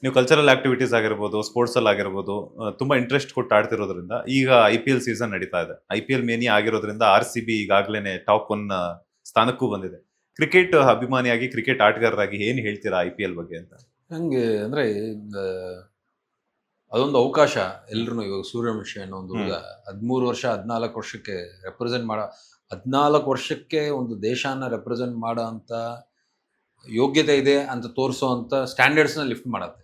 ನೀವು cultural activities ಆಗಿರ್ಬೋದು, sports ಅಲ್ಲಿ ಆಗಿರ್ಬೋದು, ತುಂಬಾ ಇಂಟ್ರೆಸ್ಟ್ ಕೊಟ್ಟು ಆಡ್ತಿರೋದ್ರಿಂದ ಈಗ IPL ಸೀಸನ್ ನಡೀತಾ ಇದೆ. IPL ಮೇನಿ ಆಗಿರೋದ್ರಿಂದ RCB ಈಗಾಗಲೇ ಟಾಪ್ 1 ಸ್ಥಾನಕ್ಕೂ ಬಂದಿದೆ. ಕ್ರಿಕೆಟ್ ಅಭಿಮಾನಿಯಾಗಿ, ಕ್ರಿಕೆಟ್ ಆಟಗಾರರಾಗಿ ಏನ್ ಹೇಳ್ತೀರಾ IPL ಬಗ್ಗೆ ಅಂತ? ನಂಗೆ ಅಂದ್ರೆ ಅದೊಂದು ಅವಕಾಶ ಎಲ್ರು. ಇವಾಗ ಸೂರ್ಯವಂಶಿ ಅನ್ನೋ ಒಂದು ಹುಡುಗ 13 ವರ್ಷ 14 ವರ್ಷಕ್ಕೆ ರೆಪ್ರೆಸೆಂಟ್ ಮಾಡೋ 14 ವರ್ಷಕ್ಕೆ ಒಂದು ದೇಶನ ರೆಪ್ರೆಸೆಂಟ್ ಮಾಡೋ ಅಂತ ಯೋಗ್ಯತೆ ಇದೆ ಅಂತ ತೋರಿಸೋ ಅಂತ ಸ್ಟ್ಯಾಂಡರ್ಡ್ಸ್ನ ಲಿಫ್ಟ್ ಮಾಡತ್ತೆ.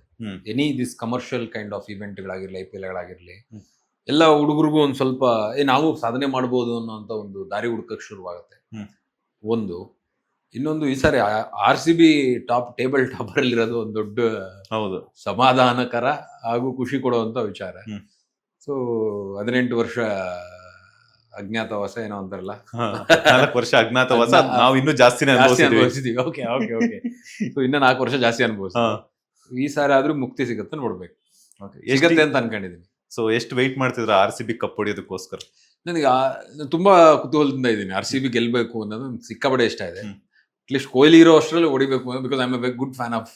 Any this commercial kind of ಇವೆಂಟ್ಗಳಾಗಿರಲಿ, IPLಗಳಾಗಿರಲಿ, ಎಲ್ಲ ಹುಡುಗರಿಗೂ ಒಂದು ಸ್ವಲ್ಪ ನಾವು ಸಾಧನೆ ಮಾಡ್ಬೋದು ಅನ್ನೋಂಥ ಒಂದು ದಾರಿ ಹುಡುಕಕ್ಕೆ ಶುರುವಾಗುತ್ತೆ. ಒಂದು ಇನ್ನೊಂದು, ಈ ಸಾರಿ RCB ಟೇಬಲ್ ಟಾಪರ್ ಅಲ್ಲಿರೋದು ಒಂದು ದೊಡ್ಡ ಹೌದು, ಸಮಾಧಾನಕರ ಹಾಗೂ ಖುಷಿ ಕೊಡುವಂತ ವಿಚಾರ. ಸೊ 18 ವರ್ಷ ಅಜ್ಞಾತವಾಸ ಏನೋ ಅಂತಾರಲ್ಲ, 4 ವರ್ಷ ಅಜ್ಞಾತವಾಸ ನಾವು ಇನ್ನೂ ಜಾಸ್ತಿನೇ ಅನುಭವಿಸಿದೀವಿ. ಓಕೆ ಓಕೆ ಓಕೆ ಸೊ ಇನ್ನ 4 ವರ್ಷ ಜಾಸ್ತಿ ಅನುಭವಿಸ್ತೀವಿ. ಈ ಸಾರಿ ಆದ್ರೂ ಮುಕ್ತಿ ಸಿಗುತ್ತೆ, ನೋಡ್ಬೇಕು. ಸಿಗತ್ತೆ ಅಂತ ಅನ್ಕೊಂಡಿದೀನಿ. ಸೊ ಎಷ್ಟು ವೆಯ್ಟ್ ಮಾಡ್ತಿದ್ರ RCB ಕಪ್ ಹೊಡಿಯೋದಕ್ಕೋಸ್ಕರ? ನನಗೆ ತುಂಬಾ ಕುತೂಹಲದಿಂದ ಇದ್ದೀನಿ. RCB ಗೆಲ್ಬೇಕು ಅನ್ನೋದು ಸಿಕ್ಕಾಪಟ್ಟೆ ಇಷ್ಟ ಇದೆ. ಅಟ್ಲೀಸ್ಟ್ ಕೊಹ್ಲಿ ಇರೋ ಅಷ್ಟರಲ್ಲಿ ಹೊಡಿಬೇಕು, because I am A very good fan of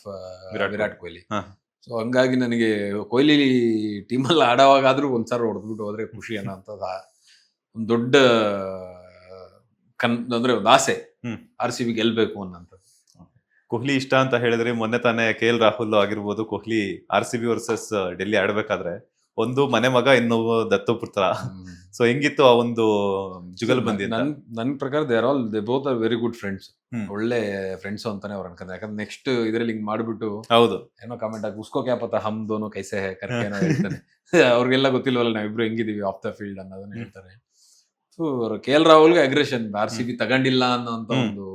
Virat Kohli. So ಹಂಗಾಗಿ ನನಗೆ ಕೊಹ್ಲಿ ಟೀಮಲ್ಲಿ ಆಡೋವಾಗಾದ್ರೂ ಒಂದ್ಸಾರಿ ಹೊಡೆದ್ಬಿಟ್ಟು ಹೋದ್ರೆ ಖುಷಿ ಅನ್ನೋಂಥದ್ದು ಒಂದು ದೊಡ್ಡ ಅಂದ್ರೆ ಒಂದು ಆಸೆ, RCB ಗೆಲ್ಬೇಕು ಅನ್ನೋಂಥದ್ದು. ಕೊಹ್ಲಿ ಇಷ್ಟ ಅಂತ ಹೇಳಿದ್ರೆ, ಮೊನ್ನೆ ತಾನೇ KL ರಾಹುಲ್ ಆಗಿರ್ಬೋದು, ಕೊಹ್ಲಿ RCB ವರ್ಸಸ್ ಡೆಲ್ಲಿ ಆಡ್ಬೇಕಾದ್ರೆ ಒಂದು ಮನೆ ಮಗ, ಇನ್ನೊಬ್ಬ ದತ್ತಪುತ್ರ. ಸೊ ಹೆಂಗಿತ್ತು ಆ ಒಂದು ಜುಗಲ್ ಬಂದಿ? ನನ್ ಪ್ರಕಾರ they both are very good friends. ಒಳ್ಳೆ ಫ್ರೆಂಡ್ಸ್ ಅಂತಾನೆ ಅವ್ರು ಅನ್ಕೊಂಡ್ರೆ. ಯಾಕಂದ್ರೆ ನೆಕ್ಸ್ಟ್ ಇದ್ರಲ್ಲಿ ಹಿಂಗ್ ಮಾಡ್ಬಿಟ್ಟು ಹೌದು ಏನೋ ಕಾಮೆಂಟ್ ಆಗಿ ಉಸ್ಕೋ ಕ್ಯಾ ಪತಾ ಹಮ್ ದೋನೋ ಕೈಸೆ ಹೈ ಕರ್ಕೆ ಏನೋ ಹೇಳ್ತಾನೆ. ಅವ್ರಿಗೆಲ್ಲ ಗೊತ್ತಿಲ್ವಲ್ಲ ನಾವಿಬ್ರು ಹೆಂಗಿದೀವಿ ಆಫ್ ದ ಫೀಲ್ಡ್ ಅನ್ನೋದನ್ನ ಹೇಳ್ತಾರೆ. ಸೊ KL ರಾಹುಲ್ಗೆ ಅಗ್ರೆಷನ್, RCB ತಗೊಂಡಿಲ್ಲ ಅನ್ನೋಂತ ಒಂದು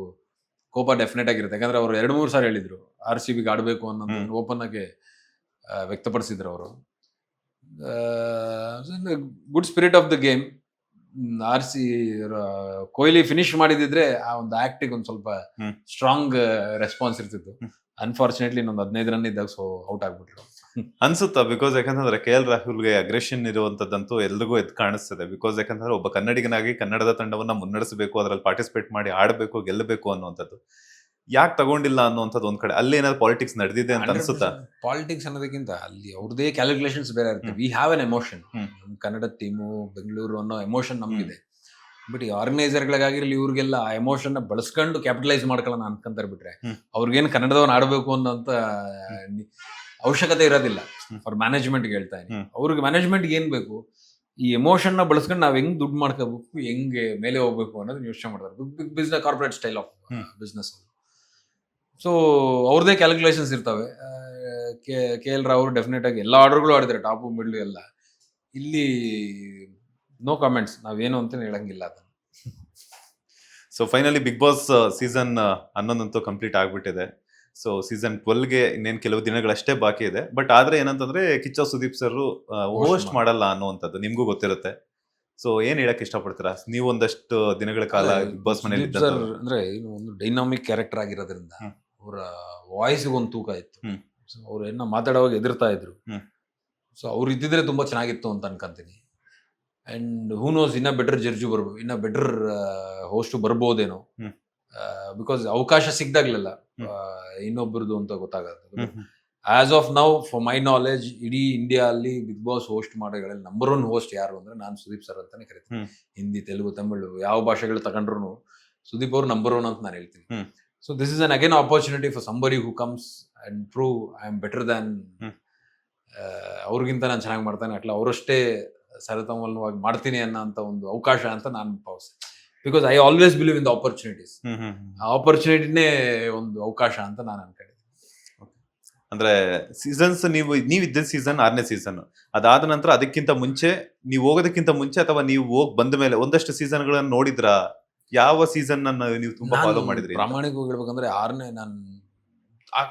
ಕೋಪ ಡೆಫಿನೆಟ್ ಆಗಿರುತ್ತೆ. ಯಾಕಂದ್ರೆ ಅವ್ರು 2-3 ಸಾರಿ ಹೇಳಿದ್ರು RCB ಆಡ್ಬೇಕು ಅನ್ನೋದು ಓಪನ್ ಆಗಿ ವ್ಯಕ್ತಪಡಿಸಿದ್ರು ಅವರು. Good spirit of the game. Kohli finish ಮಾಡಿದಿದ್ರೆ ಆ ಒಂದು ಆಕ್ಟಿಗೆ ಒಂದು ಸ್ವಲ್ಪ ಸ್ಟ್ರಾಂಗ್ ರೆಸ್ಪಾನ್ಸ್ ಇರ್ತಿತ್ತು. ಅನ್ಫಾರ್ಚುನೇಟ್ಲಿ ಇನ್ನೊಂದು 15 ರನ್ ಇದ್ದಾಗ ಸೊ ಔಟ್ ಆಗ್ಬಿಟ್ರು ಅನ್ಸುತ್ತಾ? ಬಿಕಾಸ್ ಯಾಕಂತಂದ್ರೆ KL ರಾಹುಲ್ಗೆ ಅಗ್ರೆಷನ್ ಇರುವಂತದ್ದಂತೂ ಎಲ್ರಿಗೂ ಎದ್ದು ಕಾಣಿಸ್ತದೆ. ಬಿಕಾಸ್ ಯಾಕಂದ್ರೆ ಒಬ್ಬ ಕನ್ನಡಿಗನಾಗಿ ಕನ್ನಡದ ತಂಡವನ್ನ ಮುನ್ನಡೆಸಬೇಕು, ಅದರಲ್ಲಿ ಪಾರ್ಟಿಸಿಪೇಟ್ ಮಾಡಿ ಆಡಬೇಕು, ಗೆಲ್ಲಬೇಕು ಅನ್ನುವಂಥದ್ದು ಯಾಕೆ ತಗೊಂಡಿಲ್ಲ ಅನ್ನುವಂಥದ್ದು ಒಂದ್ ಕಡೆ ಅಲ್ಲಿ ಏನಾದ್ರು ಪಾಲಿಟಿಕ್ಸ್ ನಡೆದಿದೆ ಅಂತ ಅನ್ಸುತ್ತಾ? ಪಾಲಿಟಿಕ್ಸ್ ಅನ್ನೋದಕ್ಕಿಂತ ಅಲ್ಲಿ ಅವ್ರದೇ ಕ್ಯಾಲ್ಕುಲೇಷನ್ಸ್ ಬೇರೆ ಇರುತ್ತೆ. We have an emotion. Kannada team, Bengaluru ಅನ್ನೋ ಎಮೋಷನ್ ನಮ್ಗಿದೆ. ಬಟ್ ಈ ಆರ್ಗನೈಸರ್ಗಳಿಗಾಗಿರ್ಲಿ ಇವ್ರಿಗೆಲ್ಲ ಆ ಎಮೋಷನ್ ಬಳಸ್ಕೊಂಡು ಕ್ಯಾಪಿಟಲೈಸ್ ಮಾಡ್ಕೊಳ್ಳೋಣ ಅನ್ಕೊಂತಾರೆ. ಬಿಟ್ರೆ ಅವ್ರಿಗೇನು ಕನ್ನಡದವನ್ನ ಆಡಬೇಕು ಅನ್ನೋಂತ ಅವಶ್ಯಕತೆ ಇರೋದಿಲ್ಲ. ಅವ್ರ ಮ್ಯಾನೇಜ್ಮೆಂಟ್ಗೆ ಹೇಳ್ತಾ ಇದೀನಿ. ಅವ್ರಿಗೆ ಮ್ಯಾನೇಜ್ಮೆಂಟ್ಗೆ ಏನ್ ಬೇಕು, ಈ ಎಮೋಷನ್ ನ ಬಳಸ್ಕೊಂಡು ನಾವ್ ಹೆಂಗ್ ದುಡ್ಡು ಮಾಡ್ಕೋಬೇಕು, ಹೆಂಗೆ ಮೇಲೆ ಹೋಗ್ಬೇಕು ಅನ್ನೋದನ್ನ ಯೋಚನೆ ಮಾಡ್ತಾರೆ. Big business, corporate style of business. So ಅವ್ರದೇ ಕ್ಯಾಲ್ಕುಲೇಷನ್ಸ್ ಇರ್ತವೆ. KL ರಾಹುಲ್ ಡೆಫಿನೆಟ್ ಆಗಿ ಎಲ್ಲ ಆರ್ಡರ್ಗಳು ಆಡಿದ್ದಾರೆ, ಟಾಪು ಮಿಡ್ಲು ಎಲ್ಲ. ಇಲ್ಲಿ ನೋ ಕಾಮೆಂಟ್ಸ್, ನಾವೇನು ಅಂತ ಹೇಳಂಗಿಲ್ಲ ಅದನ್ನ. So finally Bigg Boss season 11 complete ಆಗ್ಬಿಟ್ಟಿದೆ. ಸೊ ಸೀಸನ್ 12ಗೆ ಇನ್ನೇನು ಕೆಲವು ದಿನಗಳಷ್ಟೇ ಬಾಕಿ ಇದೆ. ಬಟ್ ಆದ್ರೆ ಏನಂತಂದ್ರೆ ಕಿಚ್ಚ ಸುದೀಪ್ ಸರ್ ಹೋಸ್ಟ್ ಮಾಡಲ್ಲ ಅನ್ನುವಂಥದ್ದು ನಿಮ್ಗೂ ಗೊತ್ತಿರುತ್ತೆ. ಸೊ ಏನ್ ಹೇಳಕ್ ಇಷ್ಟಪಡ್ತೀರಾ ನೀವು? ಒಂದಷ್ಟು ದಿನಗಳ ಕಾಲ ಬಿಗ್ ಬಾಸ್ ಮನೇಲಿ ಅಂದ್ರೆ ಒಂದು ಡೈನಾಮಿಕ್ ಕ್ಯಾರೆಕ್ಟರ್ ಆಗಿರೋದ್ರಿಂದ ಅವರ ವಾಯ್ಸ್ ಒಂದು ತೂಕ ಇತ್ತು. ಅವ್ರು ಏನೋ ಮಾತಾಡುವಾಗ ಎದುರ್ತಾ ಇದ್ರು. ಸೊ ಅವ್ರು ಇದ್ದಿದ್ರೆ ತುಂಬಾ ಚೆನ್ನಾಗಿತ್ತು ಅಂತ ಅನ್ಕೊಂತೀನಿ. ಅಂಡ್ ಹೂ ನೋಸ್, ಇನ್ನ ಬೆಟರ್ ಜಡ್ಜು ಬರ್ಬೋದು, ಇನ್ನ ಬೆಟರ್ ಹೋಸ್ಟ್ ಬರ್ಬೋದೇನೋ. ಬಿಕಾಸ್ ಅವಕಾಶ ಸಿಗ್ದಾಗ್ಲೆಲ್ಲ ಇನ್ನೊಬ್ಬರದು ಅಂತ ಗೊತ್ತಾಗುತ್ತೆ. As of now, for my knowledge, ಇಡೀ ಇಂಡಿಯಾ ಅಲ್ಲಿ ಬಿಗ್ ಬಾಸ್ ಹೋಸ್ಟ್ ಮಾಡೋಗಳಲ್ಲಿ ನಂಬರ್ 1 ಹೋಸ್ಟ್ ಯಾರು ಅಂದ್ರೆ ನಾನು ಸುದೀಪ್ ಸರ್ ಅಂತಾನೆ ಕರಿತೀನಿ. ಹಿಂದಿ, ತೆಲುಗು, ತಮಿಳು ಯಾವ ಭಾಷೆಗಳು ತಗೊಂಡ್ರು ಸುದೀಪ್ ಅವ್ರು ನಂಬರ್ 1 ಅಂತ ನಾನು ಹೇಳ್ತೀನಿ. So this is an again opportunity for somebody who comes and prove I am better than, ಅವ್ರಿಗಿಂತ ನಾನು ಚೆನ್ನಾಗಿ ಮಾಡ್ತಾನೆ, ಅಟ್ಲ ಅವರಷ್ಟೇ ಸರತಮೂಲವಾಗಿ ಮಾಡ್ತೀನಿ ಅನ್ನೋ ಒಂದು ಅವಕಾಶ ಅಂತ ನಾನು ಭಾವಿಸ್ತೀನಿ. Because I always believe in the opportunities. ಆ ಆಪರ್ಚುನಿಟಿನೇ ಒಂದು ಅವಕಾಶ ಅಂತ ನಾನು ಅನ್ಕೊಂಡಿದ್ದೀನಿ. ಅಂದ್ರೆ ಸೀಸನ್ಸ್ ನೀವಿದ್ದ ಸೀಸನ್ 6ನೇ ಸೀಸನ್, ಅದಾದ ನಂತರ ಅದಕ್ಕಿಂತ ಮುಂಚೆ, ನೀವು ಹೋಗೋದಕ್ಕಿಂತ ಮುಂಚೆ ಅಥವಾ ನೀವು ಹೋಗಿ ಬಂದ ಮೇಲೆ ಒಂದಷ್ಟು ಸೀಸನ್ಗಳನ್ನ ನೋಡಿದ್ರ? ಯಾವ ಸೀಸನ್ ಅನ್ನ ನೀವು ತುಂಬಾ ಫಾಲೋ ಮಾಡಿದ್ರಿ? ಪ್ರಾಮಾಣಿಕವಾಗಿ ಹೇಳ್ಬೇಕಂದ್ರೆ 6ನೇ, ನಾನು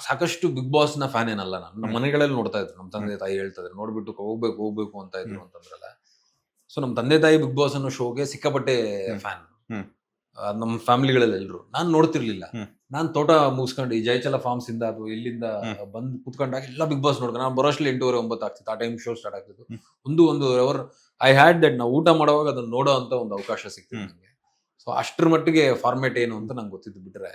ಸಾಕಷ್ಟು ಬಿಗ್ ಬಾಸ್ ನ ಫ್ಯಾನ್ ಏನಲ್ಲ ನಾನು. ನಮ್ಮ ಮನೆಗಳಲ್ಲಿ ನೋಡ್ತಾ ಇದ್ರು, ನಮ್ಮ ತಂದೆ ತಾಯಿ ಹೇಳ್ತಾ ಇದ್ರು, ನೋಡ್ಬಿಟ್ಟು ಹೋಗ್ಬೇಕು ಅಂತ ಇದ್ರು ಅಂತಂದ್ರಲ್ಲ. ಸೊ ನಮ್ಮ ತಂದೆ ತಾಯಿ ಬಿಗ್ ಬಾಸ್ ಅನ್ನೋ ಶೋಗೆ ಸಿಕ್ಕಾಪಟ್ಟೆ ಫ್ಯಾನ್, ನಮ್ಮ ಫ್ಯಾಮಿಲಿಗಳಲ್ಲಿ ಎಲ್ರು. ನಾನು ನೋಡ್ತಿರ್ಲಿಲ್ಲ. ನಾನ್ ತೋಟ ಮುಗಿಸ್ಕೊಂಡು ಈ ಜಯಚಲ ಫಾರ್ಮ್ಸ್ ಇಂದ ಅದು ಇಲ್ಲಿಂದ ಬಂದು ಕುತ್ಕೊಂಡಾಗ ಎಲ್ಲ ಬಿಗ್ ಬಾಸ್ ನೋಡ್ಕೊಂಡು ನಾನು ಬರೋಷ್ಲಿ 8:30-9 ಆಗ್ತಿತ್ತು. ಆ ಟೈಮ್ ಶೋ ಸ್ಟಾರ್ಟ್ ಆಗ್ತಿತ್ತು. 1 ಅವರ್ ಐ ಹ್ಯಾಡ್ ದಟ್. ನಾವು ಊಟ ಮಾಡುವಾಗ ಅದನ್ನ ನೋಡೋ ಅಂತ ಒಂದು ಅವಕಾಶ ಸಿಕ್ತಿತ್ತು ನನಗೆ. ಸೊ ಅಷ್ಟ್ರ ಮಟ್ಟಿಗೆ ಫಾರ್ಮೇಟ್ ಏನು ಅಂತ ನಂಗೆ ಗೊತ್ತಿದ್ದು. ಬಿಟ್ರೆ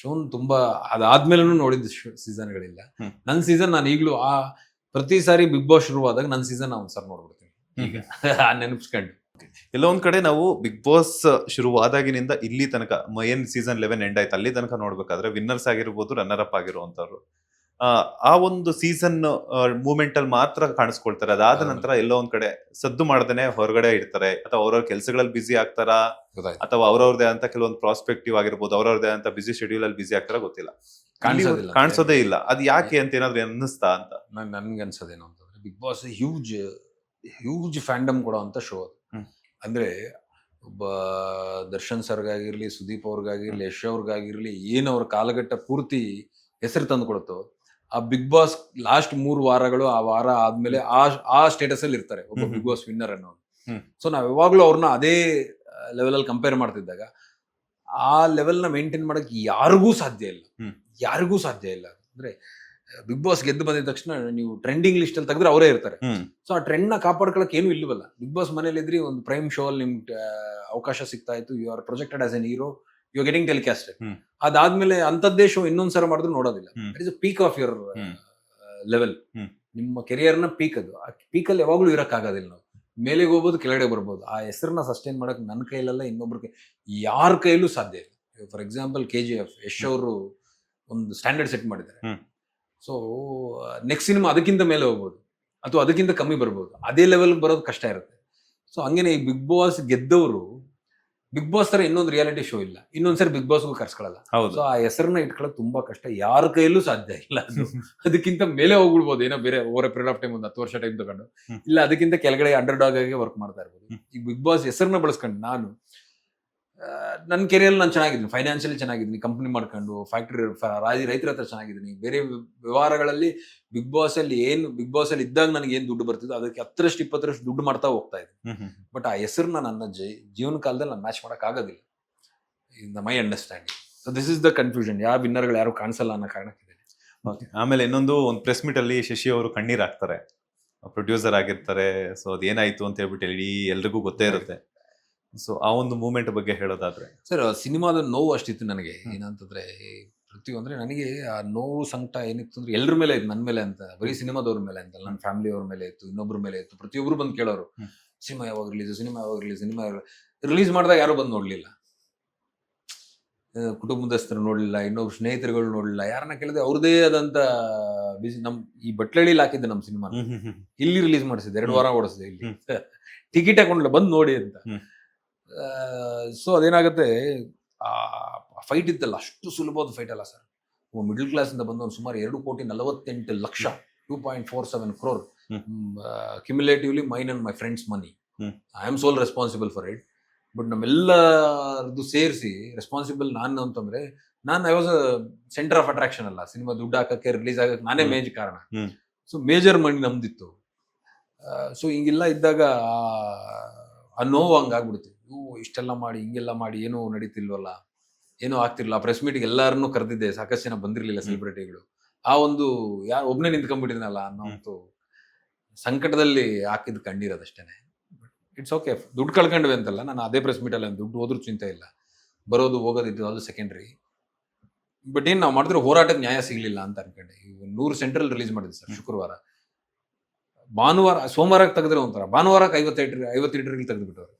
ಶೋನ್ ತುಂಬಾ ಅದಾದ್ಮೇಲೂ ನೋಡಿದ ಸೀಸನ್ಗಳಿಲ್ಲ. ನನ್ನ ಸೀಸನ್ ನಾನು ಈಗಲೂ ಪ್ರತಿ ಸಾರಿ ಬಿಗ್ ಬಾಸ್ ಶುರುವಾದಾಗ ನನ್ನ ಸೀಸನ್ ಒಂದ್ಸರಿ ನೋಡ್ಬಿಡ್ತೀನಿ ಈಗ ನೆನಪಿಸ್ಕೊಂಡು. ಎಲ್ಲೋ ಒಂದ್ ಕಡೆ ನಾವು ಬಿಗ್ ಬಾಸ್ ಶುರುವಾದಾಗಿನಿಂದ ಇಲ್ಲಿ ತನಕ ಏನ್ ಸೀಸನ್ 11 ಎಂಡ್ ಆಯ್ತು ಅಲ್ಲಿ ತನಕ ನೋಡ್ಬೇಕಾದ್ರೆ ವಿನ್ನರ್ಸ್ ಆಗಿರ್ಬೋದು, ರನ್ನರ್ ಅಪ್ ಆಗಿರುವಂತವ್ರು ಆ ಒಂದು ಸೀಸನ್ ಮೂಮೆಂಟ್ ಅಲ್ಲಿ ಮಾತ್ರ ಕಾಣಿಸ್ಕೊಳ್ತಾರೆ. ಅದಾದ ನಂತರ ಎಲ್ಲೋ ಒಂದ್ ಕಡೆ ಸದ್ದು ಮಾಡ್ದೇನೆ ಹೊರಗಡೆ ಇರ್ತಾರೆ, ಅಥವಾ ಅವ್ರವ್ರ ಕೆಲಸಗಳಲ್ಲಿ ಬಿಸಿ ಆಗ್ತಾರಾ, ಅಥವಾ ಅವ್ರವ್ರದೇ ಅಂತ ಕೆಲವೊಂದು ಪ್ರಾಸ್ಪೆಕ್ಟಿವ್ ಆಗಿರ್ಬೋದು, ಅವ್ರವ್ರದೇ ಅಂತ ಬಿಸಿ ಶೆಡ್ಯೂಲ್ ಅಲ್ಲಿ ಬಿಸಿ ಆಗ್ತಾರ ಗೊತ್ತಿಲ್ಲ, ಕಾಣಿಸೋದೇ ಇಲ್ಲ. ಅದ್ ಯಾಕೆ ಅಂತ ಏನಾದ್ರು ಅನ್ನಿಸ್ತಾ ಅಂತ ನನ್ಗೆ ಅನ್ಸೋದೇನು ಅಂತಂದ್ರೆ, ಬಿಗ್ ಬಾಸ್ ಹ್ಯೂಜ್ ಫ್ಯಾಂಡಮ್ ಕೊಡೋ ಅಂತ ಶೋ ಅದು. ಅಂದ್ರೆ ಒಬ್ಬ ದರ್ಶನ್ ಸರ್ಗಾಗಿರ್ಲಿ, ಸುದೀಪ್ ಅವ್ರಿಗಾಗಿರ್ಲಿ, ಯಶ್ ಅವ್ರಿಗಾಗಿರ್ಲಿ, ಏನ್ ಅವ್ರ ಕಾಲಘಟ್ಟ ಪೂರ್ತಿ ಹೆಸರು ತಂದು ಕೊಡುತ್ತೋ, ಆ ಬಿಗ್ ಬಾಸ್ ಲಾಸ್ಟ್ 3 ವಾರಗಳು, ಆ ವಾರ ಆದ್ಮೇಲೆ ಆ ಸ್ಟೇಟಸ್ ಅಲ್ಲಿ ಇರ್ತಾರೆ ಒಬ್ಬ ಬಿಗ್ ಬಾಸ್ ವಿನ್ನರ್ ಅನ್ನೋದು. ಸೊ ನಾವ್ ಯಾವಾಗ್ಲೂ ಅವ್ರನ್ನ ಅದೇ ಲೆವೆಲ್ ಅಲ್ಲಿ ಕಂಪೇರ್ ಮಾಡ್ತಿದ್ದಾಗ ಆ ಲೆವೆಲ್ ನ ಮೇಂಟೈನ್ ಮಾಡಕ್ ಯಾರಿಗೂ ಸಾಧ್ಯ ಇಲ್ಲ. ಅಂದ್ರೆ ಬಿಗ್ ಬಾಸ್ ಗೆದ್ದು ಬಂದಿದ ತಕ್ಷಣ ನೀವು ಟ್ರೆಂಡಿಂಗ್ ಲಿಸ್ಟ್ ಅಲ್ಲಿ ತೆಗೆದ್ರೆ ಅವರೇ ಇರ್ತಾರೆ. ಸೊ ಆ ಟ್ರೆಂಡ್ ನ ಕಾಪಾಡ್ಕೊಳಕ್ ಏನು ಇಲ್ವಲ್ಲ. ಬಿಗ್ ಬಾಸ್ ಮನೇಲಿ ಇದ್ರಿ ಒಂದು ಪ್ರೈಮ್ ಶೋ ಅಲ್ಲಿ ನಿಮ್ಗೆ ಅವಕಾಶ ಸಿಗ್ತಾ ಇತ್ತು, you are projected as an hero, you are getting telecasted. ಅದಾದ್ಮೇಲೆ ಅಂತದ್ದೇ ಶೋ ಇನ್ನೊಂದ್ಸಲ ಮಾಡಿದ್ರು ನೋಡೋದಿಲ್ಲ. It is peak of your level. ನಿಮ್ಮ ಕೆರಿಯರ್ ನ ಪೀಕ್ ಅದು. ಆ ಪೀಕ್ ಅಲ್ಲಿ ಯಾವಾಗ್ಲೂ ಇರಕ್ ಆಗೋದಿಲ್ಲ. ನಾವು ಮೇಲೆಗೆ ಹೋಗ್ಬೋದು, ಕೆಳಗಡೆ ಬರ್ಬೋದು. ಆ ಹೆಸರನ್ನ ಸಸ್ಟೈನ್ ಮಾಡಕ್ ನನ್ನ ಕೈಲಲ್ಲ, ಇನ್ನೊಬ್ರಿಗೆ ಯಾರ ಕೈಲೂ ಸಾಧ್ಯ ಇಲ್ಲ. ಫಾರ್ ಎಕ್ಸಾಂಪಲ್ KGF, ಯಶ್ ಅವರು ಒಂದು ಸ್ಟ್ಯಾಂಡರ್ಡ್ ಸೆಟ್ ಮಾಡಿದ್ದಾರೆ. ಸೊ ನೆಕ್ಸ್ಟ್ ಸಿನಿಮಾ ಅದಕ್ಕಿಂತ ಮೇಲೆ ಹೋಗ್ಬೋದು, ಅಥವಾ ಅದಕ್ಕಿಂತ ಕಮ್ಮಿ ಬರ್ಬೋದು. ಅದೇ ಲೆವೆಲ್ ಬರೋದು ಕಷ್ಟ ಇರುತ್ತೆ. ಸೊ ಹಂಗೇನೆ ಈ ಬಿಗ್ ಬಾಸ್ ಗೆದ್ದವರು ಬಿಗ್ ಬಾಸ್ ತರ ಇನ್ನೊಂದು ರಿಯಾಲಿಟಿ ಶೋ ಇಲ್ಲ, ಇನ್ನೊಂದ್ಸರಿ ಬಿಗ್ ಬಾಸ್ಗೂ ಕರ್ಸ್ಕೊಳ್ಳಲ್ಲ. ಸೊ ಆ ಹೆಸರನ್ನ ಇಟ್ಕೊಳ್ಳೋದು ತುಂಬಾ ಕಷ್ಟ, ಯಾರ ಕೈಯಲ್ಲೂ ಸಾಧ್ಯ ಇಲ್ಲ. ಅದಕ್ಕಿಂತ ಮೇಲೆ ಹೋಗ್ಬಿಡ್ಬೋದು, ಏನೋ ಬೇರೆ ಓವರ್ ಪೀರಿಯಡ್ ಆಫ್ ಟೈಮ್, ಒಂದು 10 ವರ್ಷ ಟೈಮ್ ತಗೊಂಡು, ಇಲ್ಲ ಅದಕ್ಕಿಂತ ಕೆಳಗಡೆ ಅಂಡರ್ ಡಾಗ್ ಆಗಿ ವರ್ಕ್ ಮಾಡ್ತಾ ಇರ್ಬೋದು. ಈ ಬಿಗ್ ಬಾಸ್ ಹೆಸರನ್ನ ಬಳಸ್ಕೊಂಡು ನಾನು ನನ್ನ ಕೆರಿಯರ್ ನಾನು ಚೆನ್ನಾಗಿದ್ದೀನಿ, ಫೈನಾನ್ಷಿಯಲಿ ಚೆನ್ನಾಗಿದ್ದೀನಿ, ಕಂಪ್ನಿ ಮಾಡ್ಕೊಂಡು ಫ್ಯಾಕ್ಟ್ರಿ ರೈತರ ಹತ್ರ ಚೆನ್ನಾಗಿದ್ದೀನಿ. ಬೇರೆ ವ್ಯವಹಾರಗಳಲ್ಲಿ ಬಿಗ್ ಬಾಸ್ ಅಲ್ಲಿ ಇದ್ದಾಗ ನನಗೆ ಏನ್ ದುಡ್ಡು ಬರ್ತಿದ್ದು ಅದಕ್ಕೆ 10-20% ದುಡ್ಡು ಮಾಡ್ತಾ ಹೋಗ್ತಾ ಇದ್ದೀನಿ. ಬಟ್ ಆ ಹೆಸರನ್ನ ನನ್ನ ಜೀವನ ಕಾಲದಲ್ಲಿ ನಾನು ಮ್ಯಾಚ್ ಮಾಡಕ್ ಆಗೋದಿಲ್ಲ, in my understanding. So this is the confusion. ಯಾವ ವಿನ್ನರ್ಗಳು ಯಾರು ಕಾಣಿಸಲ್ಲ ಅನ್ನೋ ಕಾರಣಕ್ಕಿದೆ. ಆಮೇಲೆ ಇನ್ನೊಂದು ಪ್ರೆಸ್ ಮೀಟ್ ಅಲ್ಲಿ ಶಶಿ ಅವರು ಕಣ್ಣೀರ್ ಹಾಕ್ತಾರೆ, ಪ್ರೊಡ್ಯೂಸರ್ ಆಗಿರ್ತಾರೆ. ಸೊ ಅದೇನಾಯ್ತು ಅಂತ ಹೇಳ್ಬಿಟ್ಟು ಎಲ್ರಿಗೂ ಗೊತ್ತೇ ಇರುತ್ತೆ. ಸೊ ಆ ಒಂದು ಮೂಮೆಂಟ್ ಬಗ್ಗೆ ಹೇಳೋದಾದ್ರೆ ಸರ್, ಸಿನಿಮಾದ ನೋವು ಅಷ್ಟಿತ್ತು ನನಗೆ. ಏನಂತಂದ್ರೆ ಪ್ರತಿಯೊಂದ್ರೆ ನನಗೆ ಆ ನೋವು ಸಂಕಟ ಏನಿತ್ತು ಅಂದ್ರೆ ಎಲ್ಲರ ಮೇಲೆ ಇತ್ತು, ನನ್ನ ಮೇಲೆ ಅಂತ, ಬರೀ ಸಿನಿಮಾದವ್ರ ಮೇಲೆ ಅಂತ, ನನ್ನ ಫ್ಯಾಮಿಲಿ ಅವ್ರ ಮೇಲೆ ಇತ್ತು, ಇನ್ನೊಬ್ರ ಮೇಲೆ ಇತ್ತು. ಪ್ರತಿಯೊಬ್ರು ಬಂದು ಕೇಳೋರು, ಸಿನಿಮಾ ಯಾವಾಗ ರಿಲೀಸ್ ಮಾಡಿದಾಗ ಯಾರು ಬಂದು ನೋಡ್ಲಿಲ್ಲ, ಕುಟುಂಬದಸ್ಥರು ನೋಡ್ಲಿಲ್ಲ, ಇನ್ನೊಬ್ರು ಸ್ನೇಹಿತರುಗಳು ನೋಡ್ಲಿಲ್ಲ. ಯಾರನ್ನ ಕೇಳಿದ್ರೆ ಅವ್ರದೇ ಆದಂತ ಬಿಸಿ. ನಮ್ ಈ ಬಟ್ಲಳ್ಳಿಲಿ ಹಾಕಿದ್ದೆ ನಮ್ಮ ಸಿನಿಮಾ, ಇಲ್ಲಿ ರಿಲೀಸ್ ಮಾಡಿಸಿದ್ದೆ, 2 ವಾರ ಓಡಿಸಿದೆ, ಇಲ್ಲಿ ಟಿಕೆಟ್ ಹಾಕೊಂಡಿಲ್ಲ, ಬಂದು ನೋಡಿ ಅಂತ. ಸೊ ಅದೇನಾಗುತ್ತೆ, ಆ ಫೈಟ್ ಇತ್ತಲ್ಲ, ಅಷ್ಟು ಸುಲಭವಾದ ಫೈಟ್ ಅಲ್ಲ ಸರ್. ಮಿಡಲ್ ಕ್ಲಾಸ್ ಇಂದ ಬಂದು ಸುಮಾರು 2,48,00,000 2.47 crore cumulatively mine and my friends money. I am sole responsible for it. But ನಮ್ಮೆಲ್ಲರದ್ದು ಸೇರಿಸಿ ರೆಸ್ಪಾನ್ಸಿಬಲ್ ನಾನು ಅಂತಂದ್ರೆ, I was centre of attraction ಅಲ್ಲ. ಸಿನಿಮಾ ದುಡ್ಡು ಹಾಕಕ್ಕೆ, ರಿಲೀಸ್ ಆಗಕ್ಕೆ ನಾನೇ ಮೇಜ್ ಕಾರಣ. ಸೊ ಮೇಜರ್ ಮನಿ ನಮ್ದಿತ್ತು. ಸೊ ಹಿಂಗೆಲ್ಲ ಇದ್ದಾಗ ಆ ನೋವು ಹಂಗಾಗ್ಬಿಡುತ್ತೆ. ಇಷ್ಟೆಲ್ಲ ಮಾಡಿ ಹಿಂಗೆಲ್ಲ ಮಾಡಿ ಏನೂ ನಡೀತಿಲ್ವಲ್ಲ, ಏನೂ ಆಗ್ತಿರ್ಲಿಲ್ಲ. ಪ್ರೆಸ್ ಮೀಟಿಗೆ ಎಲ್ಲಾರನ್ನೂ ಕರೆದಿದ್ದೆ, ಸಾಕಷ್ಟು ಜನ ಬಂದಿರ್ಲಿಲ್ಲ ಸೆಲೆಬ್ರಿಟಿಗಳು. ಆ ಒಂದು ಯಾರು ಒಬ್ಬನೇ ನಿಂತ್ಕೊಂಡ್ಬಿಟ್ಟಿದ್ನಲ್ಲ ಅನ್ನೋ ಒಂದು ಸಂಕಟದಲ್ಲಿ ಹಾಕಿದ್ ಕಣ್ಣೀರದಷ್ಟೇನೆ. ಇಟ್ಸ್ ಓಕೆ, ದುಡ್ಡು ಕಳ್ಕೊಂಡ್ವಿ ಅಂತಲ್ಲ, ನಾನು ಅದೇ ಪ್ರೆಸ್ ಮೀಟಲ್ಲಿ ದುಡ್ಡು ಹೋದ್ರೂ ಚಿಂತೆ ಇಲ್ಲ, ಬರೋದು ಹೋಗೋದಿದ್ದು ಅದು ಸೆಕೆಂಡ್ರಿ. ಬಟ್ ಏನ್ ನಾವು ಮಾಡಿದ್ರೆ ಹೋರಾಟಕ್ಕೆ ನ್ಯಾಯ ಸಿಗ್ಲಿಲ್ಲ ಅಂತ ಅನ್ಕೊಂಡೆ. 100 ಸೆಂಟ್ರಲ್ ರಿಲೀಸ್ ಮಾಡಿದ್ವಿ ಸರ್ ಶುಕ್ರವಾರ. ಸೋಮವಾರಕ್ಕೆ ತೆಗೆದ್ರೆ ಒಂಥರ, ಭಾನುವಾರಕ್ಕೆ 50 ಥಿಯೇಟರ್ಗೆ ತೆಗೆದುಬಿಟ್ಟವ್ರು.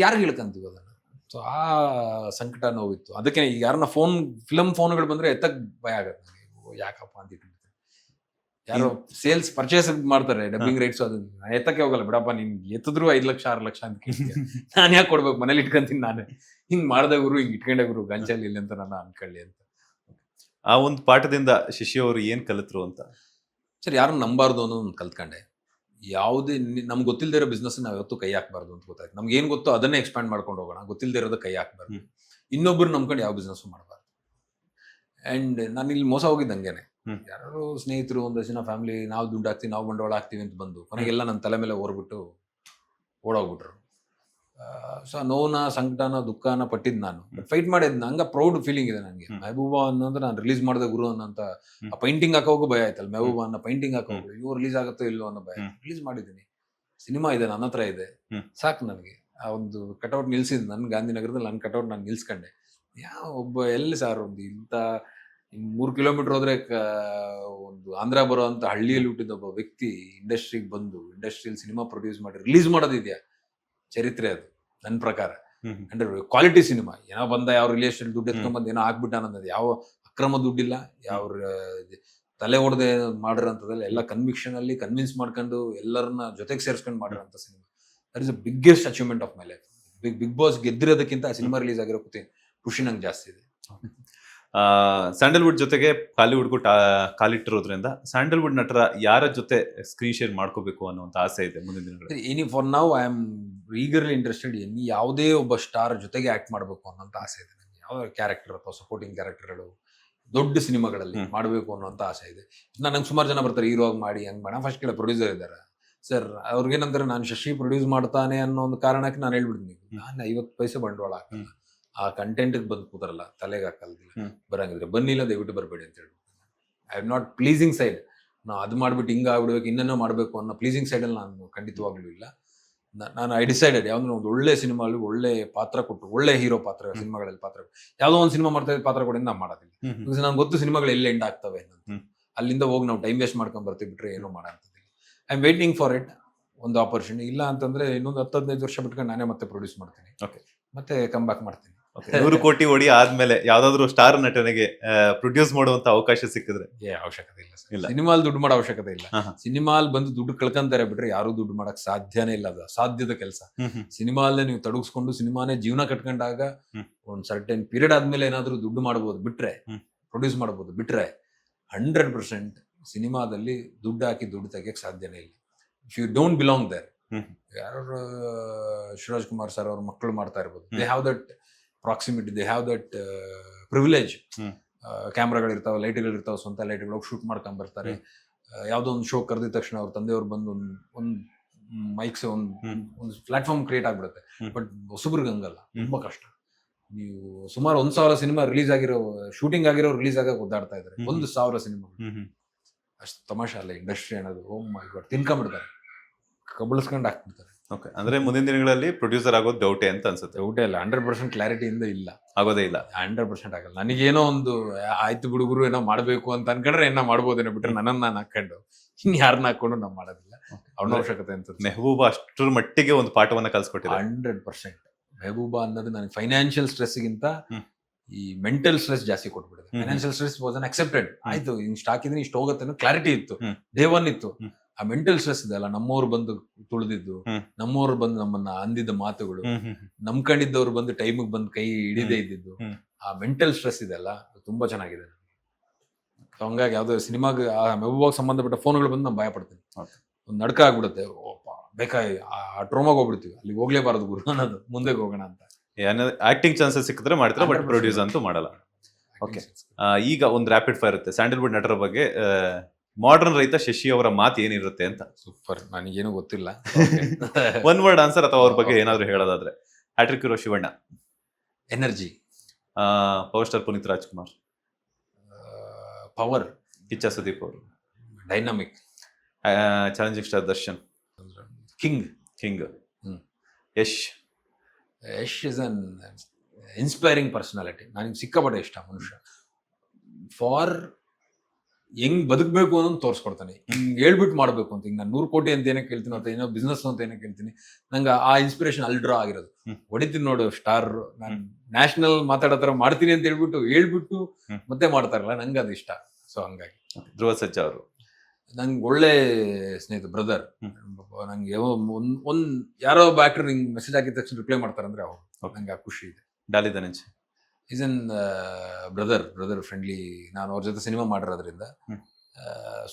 ಯಾರಿಗೆ ಹೇಳ್ಕಂತೀವಿ ಅದನ್ನ? ಸೊ ಆ ಸಂಕಟ ನೋವಿತ್ತು. ಅದಕ್ಕೆ ಈಗ ಯಾರನ್ನ ಫೋನ್ಗಳು ಬಂದ್ರೆ ಎತ್ತಕ್ ಭಯ ಆಗತ್ತೆ ನನಗೆ. ಯಾಕಪ್ಪ ಅಂತ ಇಟ್ಬಿಡ್ತೀನಿ. ಯಾರು ಸೇಲ್ಸ್ ಪರ್ಚೇಸ್ ಮಾಡ್ತಾರೆ, ಡಬ್ಬಿಂಗ್ ರೈಟ್ಸ್, ಅದನ್ನ ಎತ್ತಕ್ಕೆ ಹೋಗಲ್ಲ. ಬಿಡಪ್ಪ, ನಿಮ್ಗೆ ಎತ್ತಿದ್ರು 5 ಲಕ್ಷ 6 ಲಕ್ಷ ಅಂತ ಕೇಳ್ತೀಯ, ನಾನು ಯಾಕೆ ಕೊಡ್ಬೇಕು, ಮನೇಲಿ ಇಟ್ಕೊಂತೀನಿ ನಾನೇ. ಹಿಂಗ್ ಮಾಡ್ದ ಗುರು, ಹಿಂಗ್ ಇಟ್ಕೊಂಡೆ ಗುರು, ಗಂಚಲ್ಲಿ ಇಲ್ಲ ಅಂತ ನಾನು ಅನ್ಕೊಳ್ಳಿ ಅಂತ. ಆ ಒಂದು ಪಾಠದಿಂದ ಶಶಿ ಅವರು ಏನ್ ಕಲಿತ್ರು ಅಂತ ಸರ್, ಯಾರನ್ನ ನಂಬಾರ್ದು ಅನ್ನೋದು ಕಲ್ತ್ಕೊಂಡೆ. ಯಾವುದೇ ನಮ್ಗೆ ಗೊತ್ತಿಲ್ಲದೆ ಇರೋ ಬಿಸ್ನೆಸ್ ನಾವು ಯಾವತ್ತೂ ಕೈ ಹಾಕ್ಬಾರ್ದು ಅಂತ ಗೊತ್ತಾಯ್ತು. ನಮ್ಗೆ ಏನ್ ಗೊತ್ತೋ ಅದನ್ನೇ ಎಕ್ಸ್ಪ್ಯಾಂಡ್ ಮಾಡ್ಕೊಂಡು ಹೋಗೋಣ, ಗೊತ್ತಿಲ್ಲದೆ ಇರೋದು ಕೈ ಹಾಕ್ಬಾರ್ದು. ಇನ್ನೊಬ್ರು ನಂಬ್ಕೊಂಡು ಯಾವ ಬಿಸ್ನೆಸ್ ಮಾಡಬಾರ್ದು. ಅಂಡ್ ನಾನು ಇಲ್ಲಿ ಮೋಸ ಹೋಗಿದ್ದು ಹಂಗೇನೆ. ಯಾರು ಸ್ನೇಹಿತರು, ಒಂದಷ್ಟು ಜನ ಫ್ಯಾಮಿಲಿ, ನಾವು ದುಡ್ಡು ಹಾಕ್ತೀವಿ, ನಾವು ಬಂಡವಾಳ ಹಾಕ್ತೀವಿ ಅಂತ ಬಂದು ಕೊನೆಗೆಲ್ಲ ನನ್ನ ತಲೆ ಮೇಲೆ ಓರ್ಬಿಟ್ಟು ಓಡೋಗ್ಬಿಟ್ರು. ಸೊ ನೋವನ್ನ, ಸಂಕಟನ, ದುಃಖನ ಪಟ್ಟಿದ್ದು ನಾನು. ಫೈಟ್ ಮಾಡಿದ್ ಹಂಗ ಪ್ರೌಡ್ ಫೀಲಿಂಗ್ ಇದೆ ನನಗೆ. ಮೆಹಬೂಬಾ ಅನ್ನೋದ್ರೆ ನಾನು ರಿಲೀಸ್ ಮಾಡಿದೆ ಗುರು ಅನ್ನೋಂತ. ಆ ಪೈಂಟಿಂಗ್ ಹಾಕೋಗೂ ಭಯ ಆಯ್ತಲ್ಲ, ಮೆಹಬೂಬಾ ಅನ್ನೋ ಪೈಂಟಿಂಗ್ ಹಾಕೋದು, ಇವ್ರು ರಿಲೀಸ್ ಆಗುತ್ತೋ ಇಲ್ಲೋ ಅನ್ನೋ ಭಯ. ರಿಲೀಸ್ ಮಾಡಿದ್ದೀನಿ, ಸಿನಿಮಾ ಇದೆ, ನನ್ನ ಹತ್ರ ಇದೆ, ಸಾಕು ನನಗೆ. ಆ ಒಂದು ಕಟೌಟ್ ನಿಲ್ಸಿದ್, ನನ್ನ ಗಾಂಧಿನಗರದಲ್ಲಿ ನನ್ನ ಕಟೌಟ್ ನಾನು ನಿಲ್ಸ್ಕೊಂಡೆ. ಯಾವ ಒಬ್ಬ ಎಲ್ಲಿ ಸರ್ ಒಂದು ಇಂಥ 3 ಕಿಲೋಮೀಟರ್ ಹೋದ್ರೆ ಒಂದು ಆಂಧ್ರ ಬರೋ ಅಂತ ಹಳ್ಳಿಯಲ್ಲಿ ಹುಟ್ಟಿದ ಒಬ್ಬ ವ್ಯಕ್ತಿ ಇಂಡಸ್ಟ್ರಿಗೆ ಬಂದು ಇಂಡಸ್ಟ್ರಿಯಲ್ಲಿ ಸಿನಿಮಾ ಪ್ರೊಡ್ಯೂಸ್ ಮಾಡಿ ರಿಲೀಸ್ ಮಾಡೋದಿದೆಯಾ ಚರಿತ್ರೆ ಅದು ನನ್ನ ಪ್ರಕಾರ. ಅಂದ್ರೆ ಕ್ವಾಲಿಟಿ ಸಿನಿಮಾ ಏನೋ ಬಂದ ಯಾವ ರಿಲೇಷನ್ ದುಡ್ಡು ಎತ್ಕೊಂಡ್ಬಂದು ಏನೋ ಆಗ್ಬಿಟ್ಟ ಅನ್ನೋದು ಯಾವ ಅಕ್ರಮ ದುಡ್ಡಿಲ್ಲ, ಯಾವ ತಲೆ ಹೊಡೆದೆ ಮಾಡಿರೋಂಥದ್ದಲ್ಲ, ಎಲ್ಲ ಕನ್ವಿಕ್ಷನ್ ಅಲ್ಲಿ ಕನ್ವಿನ್ಸ್ ಮಾಡ್ಕೊಂಡು ಎಲ್ಲರನ್ನ ಜೊತೆಗೆ ಸೇರಿಸ್ಕೊಂಡು ಮಾಡಿರೋಂಥ cinema. That is the biggest achievement of my life. Bigg Boss ಗೆದ್ದಿರೋದಕ್ಕಿಂತ ಸಿನಿಮಾ ರಿಲೀಸ್ ಆಗಿರೋ ಖುಷಿ ನಂಗೆ ಜಾಸ್ತಿ ಇದೆ. ಸ್ಯಾಂಡಲ್ವುಡ್ ಜೊತೆಗೆ ಕಾಲಿವುಡ್ಗೂ ಕಾಲಿಟ್ಟಿರೋದ್ರಿಂದ ಸ್ಯಾಂಡಲ್ವುಡ್ ನಟರ ಯಾರ ಜೊತೆ ಸ್ಕ್ರೀನ್ ಶೇರ್ ಮಾಡ್ಕೋಬೇಕು ಅನ್ನುವಂತ ಆಸೆ ಇದೆ ಮುಂದಿನ ದಿನಗಳಲ್ಲಿ? Any for now I am eagerly interested ಯಾವುದೇ ಒಬ್ಬ ಸ್ಟಾರ್ ಜೊತೆಗೆ ಆಕ್ಟ್ ಮಾಡಬೇಕು ಅನ್ನೋಂಥ ಆಸೆ ಇದೆ ನನಗೆ. ಯಾವ ಕ್ಯಾರೆಕ್ಟರ್ ಅಥವಾ ಸಪೋರ್ಟಿಂಗ್ ಕ್ಯಾರೆಕ್ಟರ್ಗಳು ದೊಡ್ಡ ಸಿನಿಮಾಗಳಲ್ಲಿ ಮಾಡಬೇಕು ಅನ್ನೋಂಥ ಆಸೆ ಇದೆ. ನಂಗೆ ಸುಮಾರು ಜನ ಬರ್ತಾರೆ ಹೀರೋ ಆಗಿ ಮಾಡಿ ಹಂಗೆ ಮಾಡಿ. ಫಸ್ಟ್ ಕೇಳ ಪ್ರೊಡ್ಯೂಸರ್ ಇದ್ದಾರೆ ಸರ್, ಅವ್ರಿಗೇನಂದ್ರೆ ನಾನು ಶಶಿ ಪ್ರೊಡ್ಯೂಸ್ ಮಾಡ್ತಾನೆ ಅನ್ನೋ ಒಂದು ಕಾರಣಕ್ಕೆ ನಾನು ಹೇಳ್ಬಿಡ್ತೀನಿ, ನಾನು 50 ಪೈಸೆ ಬಂಡವಾಳ ಹಾಕಲ್ಲ, ಆ ಕಂಟೆಂಟ್ಗೆ ಬಂದು ಕೂತಾರಲ್ಲ ತಲೆಗೆ ಹಾಕಲ್ದಿಲ್ಲ, ಬರಂಗಿದ್ರೆ ಬನ್ನಿಲ್ಲ ದಯವಿಟ್ಟು ಬರಬೇಡಿ ಅಂತ ಹೇಳ್ಬಿಟ್ಟು. I am not pleasing side, ನಾವು ಅದು ಮಾಡ್ಬಿಟ್ಟು ಹಿಂಗೆ ಆಗ್ಬಿಡ್ಬೇಕು ಇನ್ನೇನೋ ಮಾಡಬೇಕು ಅನ್ನೋ ಪ್ಲೀಸಿಂಗ್ ಸೈಡಲ್ಲಿ ನಾನು ಖಂಡಿತವಾಗ್ಲೂ ಇಲ್ಲ. ನಾನು ಐ ಡಿಸೈಡೆಡ್ ಯಾವ್ದು ಒಂದು ಒಳ್ಳೆ ಸಿನಿಮಾಲಿ ಒಳ್ಳೆ ಪಾತ್ರ ಕೊಟ್ಟು, ಒಳ್ಳೆ ಹೀರೋ ಪಾತ್ರ ಸಿನಿಮಾಗಳಲ್ಲಿ ಪಾತ್ರ ಯಾವುದೋ ಒಂದು ಸಿನಿಮಾ ಮಾಡ್ತಾ ಇದ್ದ ಪಾತ್ರ ಕೊಡಿ ನಾವು ಮಾಡೋದಿಲ್ಲ. ಬಿಕಾಸ್ ನಂಗೆ ಗೊತ್ತು ಸಿನಿಮಾಗಳು ಎಲ್ಲಿ ಎಂಡ್ ಆಗ್ತವೆ ಅಂತ. ಅಲ್ಲಿಂದ ಹೋಗಿ ನಾವು ಟೈಮ್ ವೇಸ್ಟ್ ಮಾಡ್ಕೊಂಡ್ ಬರ್ತೀವಿ ಬಿಟ್ರೆ ಏನೋ ಮಾಡೋಂಥದ್ದಿಲ್ಲ. I am waiting for it, ಒಂದು ಆಪರ್ಚುನಿಟಿ. ಇಲ್ಲ ಅಂತಂದ್ರೆ ಇನ್ನೊಂದು 10-15 ವರ್ಷ ಬಿಟ್ಕೊಂಡು ನಾನೇ ಮತ್ತೆ ಪ್ರೊಡ್ಯೂಸ್ ಮಾಡ್ತೀನಿ, ಮತ್ತೆ ಕಮ್ ಬ್ಯಾಕ್ ಮಾಡ್ತೀನಿ. 100 ಕೋಟಿ ಓಡಿ ಆದ್ಮೇಲೆ ಯಾವ್ದಾದ್ರು ಸ್ಟಾರ್ ನಟನೆಗೆ ಪ್ರೊಡ್ಯೂಸ್ ಮಾಡುವಂತ ಅವಕಾಶ ಸಿಕ್ಕಿದ್ರೆ? ಅವಶ್ಯಕತೆ ಇಲ್ಲ. ಸಿನಿಮಾಲ್ ದುಡ್ಡು ಮಾಡೋ ಅವಶ್ಯಕತೆ ಇಲ್ಲ. ಸಿನಿಮಾಲ್ ಬಂದು ದುಡ್ಡು ಕಳ್ಕೊಂತಾರೆ ಬಿಟ್ರೆ ಯಾರು ದುಡ್ಡು ಮಾಡಕ್ ಸಾಧ್ಯನೇ ಇಲ್ಲ. ಅದು ಅಸಾಧ್ಯದ ಕೆಲಸ. ಸಿನಿಮಾಲ್ಲೇ ನೀವು ತೊಡಗಿಸ್ಕೊಂಡು ಸಿನಿಮಾನೇ ಜೀವನ ಕಟ್ಕೊಂಡಾಗ ಒಂದ್ ಸರ್ಟೆನ್ ಪೀರಿಯಡ್ ಆದ್ಮೇಲೆ ಏನಾದ್ರು ದುಡ್ಡು ಮಾಡಬಹುದು ಬಿಟ್ರೆ, ಪ್ರೊಡ್ಯೂಸ್ ಮಾಡಬಹುದು ಬಿಟ್ರೆ 100% ಸಿನಿಮಾದಲ್ಲಿ ದುಡ್ಡು ಹಾಕಿ ದುಡ್ಡು ತೆಗಿಯಕ್ ಸಾಧ್ಯನೇ ಇಲ್ಲ. If you don't belong there. ಯಾರು ಶಿವರಾಜ್ ಕುಮಾರ್ ಸರ್ ಅವ್ರ ಮಕ್ಕಳು ಮಾಡ್ತಾ ಇರ್ಬೋದು, they have that proximity, they have that privilege. ಕ್ಯಾಮ್ರಾಗಳಿರ್ತಾವೆ, ಲೈಟ್ಗಳಿರ್ತಾವೆ, ಸ್ವಂತ ಲೈಟ್ಗಳು ಹೋಗಿ ಶೂಟ್ ಮಾಡ್ಕೊಂಡ್ ಬರ್ತಾರೆ. ಯಾವ್ದೋ ಒಂದು ಶೋ ಕರೆದಿದ ತಕ್ಷಣ ಅವ್ರ ತಂದೆಯವ್ರು ಬಂದು ಒಂದು ಮೈಕ್ಸ್ ಒಂದು ಪ್ಲಾಟ್ಫಾರ್ಮ್ ಕ್ರಿಯೇಟ್ ಆಗ್ಬಿಡುತ್ತೆ. ಬಟ್ ಹೊಸಬ್ರಿಗೆ ಹಂಗಲ್ಲ, ತುಂಬಾ ಕಷ್ಟ. ನೀವು ಸುಮಾರು 1,000 ಸಿನಿಮಾ ರಿಲೀಸ್ ಆಗಿರೋ, ಶೂಟಿಂಗ್ ಆಗಿರೋ ರಿಲೀಸ್ ಆಗಕ್ಕೆ ಒದ್ದಾಡ್ತಾ ಇದ್ದಾರೆ. 1,000 ಸಿನಿಮಾ, ಅಷ್ಟು ತಮಾಷೆ ಅಲ್ಲ ಇಂಡಸ್ಟ್ರಿ ಅನ್ನೋದು. ಓ ಮೈ ಗಾಡ್, ತಿನ್ಕೊಂಡ್ಬಿಡ್ತಾರೆ, ಕಬಳಿಸ್ಕೊಂಡು ಹಾಕ್ಬಿಡ್ತಾರೆ. ಅಂದ್ರೆ ಮುಂದಿನ ದಿನಗಳಲ್ಲಿ ಪ್ರೊಡ್ಯೂಸರ್ ಆಗೋದು ಡೌಟೇ ಅಂತ ಅನ್ಸುತ್ತೆ? ಡೌಟೇ ಇಲ್ಲ, 100% ಕ್ಲಾರಿಟಿಯಿಂದ ಇಲ್ಲ, ಆಗೋದೇ ಇಲ್ಲ. 100% ಆಗಲ್ಲ. ನನಗೇನೋ ಒಂದು ಆಯ್ತು ಬಿಡುಗರು ಏನೋ ಮಾಡ್ಬೇಕು ಅಂತ ಅನ್ಕೊಂಡ್ರೆ ಏನೋ ಮಾಡ್ಬೋದೇನೋ ಬಿಟ್ರೆ ನನ್ನನ್ನು ನಾನು ಹಾಕೊಂಡು ಇನ್ ಯಾರನ್ನ ಹಾಕೊಂಡು ನಾವು ಮಾಡೋದಿಲ್ಲ. ಅವ್ನ ಅವಶ್ಯಕತೆ ಅಂತ. ಮೆಹಬೂಬಾ ಅಷ್ಟರ ಮಟ್ಟಿಗೆ ಒಂದು ಪಾಠವನ್ನ ಕಲ್ಸ್ಕೊಟ್ಟಿದ್ದಾರೆ. 100%. ಮೆಹಬೂಬಾ ಅನ್ನೋದು ನನಗೆ ಫೈನಾನ್ಷಿಯಲ್ ಸ್ಟ್ರೆಸ್ಗಿಂತ ಈ ಮೆಂಟಲ್ ಸ್ಟ್ರೆಸ್ ಜಾಸ್ತಿ ಕೊಟ್ಬಿಡಿದೆ. Financial stress was unaccepted. ಆಯ್ತು, ಹಿಂಗ್ ಸ್ಟಾಕ್ ಇದ್ರೆ ಇಷ್ಟು ಹೋಗುತ್ತೆ ಕ್ಲಾರಿಟಿ ಇತ್ತು, ಡೇ 1 ಇತ್ತು. ಆ ಮೆಂಟಲ್ ಸ್ಟ್ರೆಸ್ ಇದೆ ಅಲ್ಲ, ನಮ್ಮವ್ರು ಬಂದು ತುಳಿದಿದ್ದು, ನಮ್ಮವ್ರು ಬಂದು ನಮ್ಮನ್ನ ಅಂದಿದ್ದ ಮಾತುಗಳು, ನಂಬ್ಕೊಂಡಿದ್ದವ್ರು ಬಂದು ಟೈಮಿಗೆ ಬಂದು ಕೈ ಹಿಡಿದೇ ಇದ್ದಿದ್ದು, ಆ ಮೆಂಟಲ್ ಸ್ಟ್ರೆಸ್ ಇದೆ ಅಲ್ಲ, ತುಂಬಾ ಚೆನ್ನಾಗಿದೆ. ಹಂಗಾಗಿ ಯಾವ್ದೋ ಸಿನಿಮಾಗೆ ಆ ಮೆಹಬೂಬಾಗ್ ಸಂಬಂಧಪಟ್ಟ ಫೋನ್ಗಳು ಬಂದು ನಾನು ಭಯ ಪಡ್ತೀನಿ. ಒಂದು ನಡ್ಕ ಆಗ್ಬಿಡುತ್ತೆ, ಬೇಕಾಗಿ ಆ ಟ್ರೋಮಾಗ ಹೋಗ್ಬಿಡ್ತೀವಿ, ಅಲ್ಲಿಗೆ ಹೋಗ್ಲೇಬಾರದು ಗುರು ಅನ್ನೋದು, ಮುಂದೆ ಹೋಗೋಣ ಅಂತ. ಆಕ್ಟಿಂಗ್ ಚಾನ್ಸಸ್ ಸಿಕ್ಕಿದ್ರೆ ಮಾಡ್ತಾರೆ, ಬಟ್ ಪ್ರೊಡ್ಯೂಸ್ ಅಂತೂ ಮಾಡಲ್ಲ. ಓಕೆ, ಈಗ ಒಂದು ರ್ಯಾಪಿಡ್ ಫೈರ್ ಇರುತ್ತೆ ಸ್ಯಾಂಡಲ್ವುಡ್ ನಟರ ಬಗ್ಗೆ. ಮಾಡರ್ನ್ ರೈತ ಶಶಿ ಅವರ ಮಾತು ಏನಿರುತ್ತೆ ಅಂತ? ಸೂಪರ್, ನನಗೇನು ಗೊತ್ತಿಲ್ಲ. ಒನ್ ವರ್ಡ್ ಆನ್ಸರ್ ಅಥವಾ ಅವ್ರ ಬಗ್ಗೆ ಏನಾದ್ರು ಹೇಳೋದಾದ್ರೆ? Hat-trick hero Shivanna. Energy. Power star Puneeth Rajkumar. Power. Kichcha Sudeep ಅವರು. Dynamic. Challenging star Darshan. King. Yash is an inspiring personality. ನನಗೆ ಸಿಕ್ಕಾಪಟ್ಟೆ ಇಷ್ಟ ಮನುಷ್ಯ. ಫಾರ್ ಹೆಂಗ್ ಬದುಕಬೇಕು ಅನ್ನೋದು ತೋರಿಸ್ಕೊಡ್ತಾನೆ. ಹಿಂಗ್ ಹೇಳ್ಬಿಟ್ಟು ಮಾಡ್ಬೇಕು ಅಂತ. ಹಿಂಗ್ ನಾನು 100 ಕೋಟಿ ಅಂತ ಏನಕ್ಕೆ ಹೇಳ್ತೀನಿ, ಅಥವಾ ಏನೋ ಬಿಸ್ನೆಸ್ ಅಂತ ಏನಕ್ಕೆ ಹೇಳ್ತೀನಿ, ನಂಗೆ ಆ ಇನ್ಸ್ಪಿರೇಷನ್ ಅಲ್ಲಿ ಡ್ರಾ ಆಗಿರೋದು. ಹೊಡಿತೀನಿ ನೋಡು ಸ್ಟಾರ್, ನಾನು ನ್ಯಾಷನಲ್ ಮಾತಾಡೋ ಥರ ಮಾಡ್ತೀನಿ ಅಂತ ಹೇಳ್ಬಿಟ್ಟು ಮತ್ತೆ ಮಾಡ್ತಾರಲ್ಲ, ನಂಗೆ ಅದು ಇಷ್ಟ. ಸೊ ಹಂಗಾಗಿ. ಧ್ರುವ ಸರ್ಜಾ ಅವರು. ನಂಗೆ ಒಳ್ಳೆ ಸ್ನೇಹಿತ, ಬ್ರದರ್. ನಂಗೆ ಒಂದ್ ಯಾರೋ ಒಬ್ಬ ಆಕ್ಟರ್ ಹಿಂಗ್ ಮೆಸೇಜ್ ಹಾಕಿದ ತಕ್ಷಣ ರಿಪ್ಲೈ ಮಾಡ್ತಾರಂದ್ರೆ ಅವ್ರು, ನಂಗೆ ಆ ಖುಷಿ ಇದೆ. Daali Dhananjay. Is an brother friendly. ನಾನು ಅವ್ರ ಜೊತೆ ಸಿನಿಮಾ ಮಾಡಿರೋದ್ರಿಂದ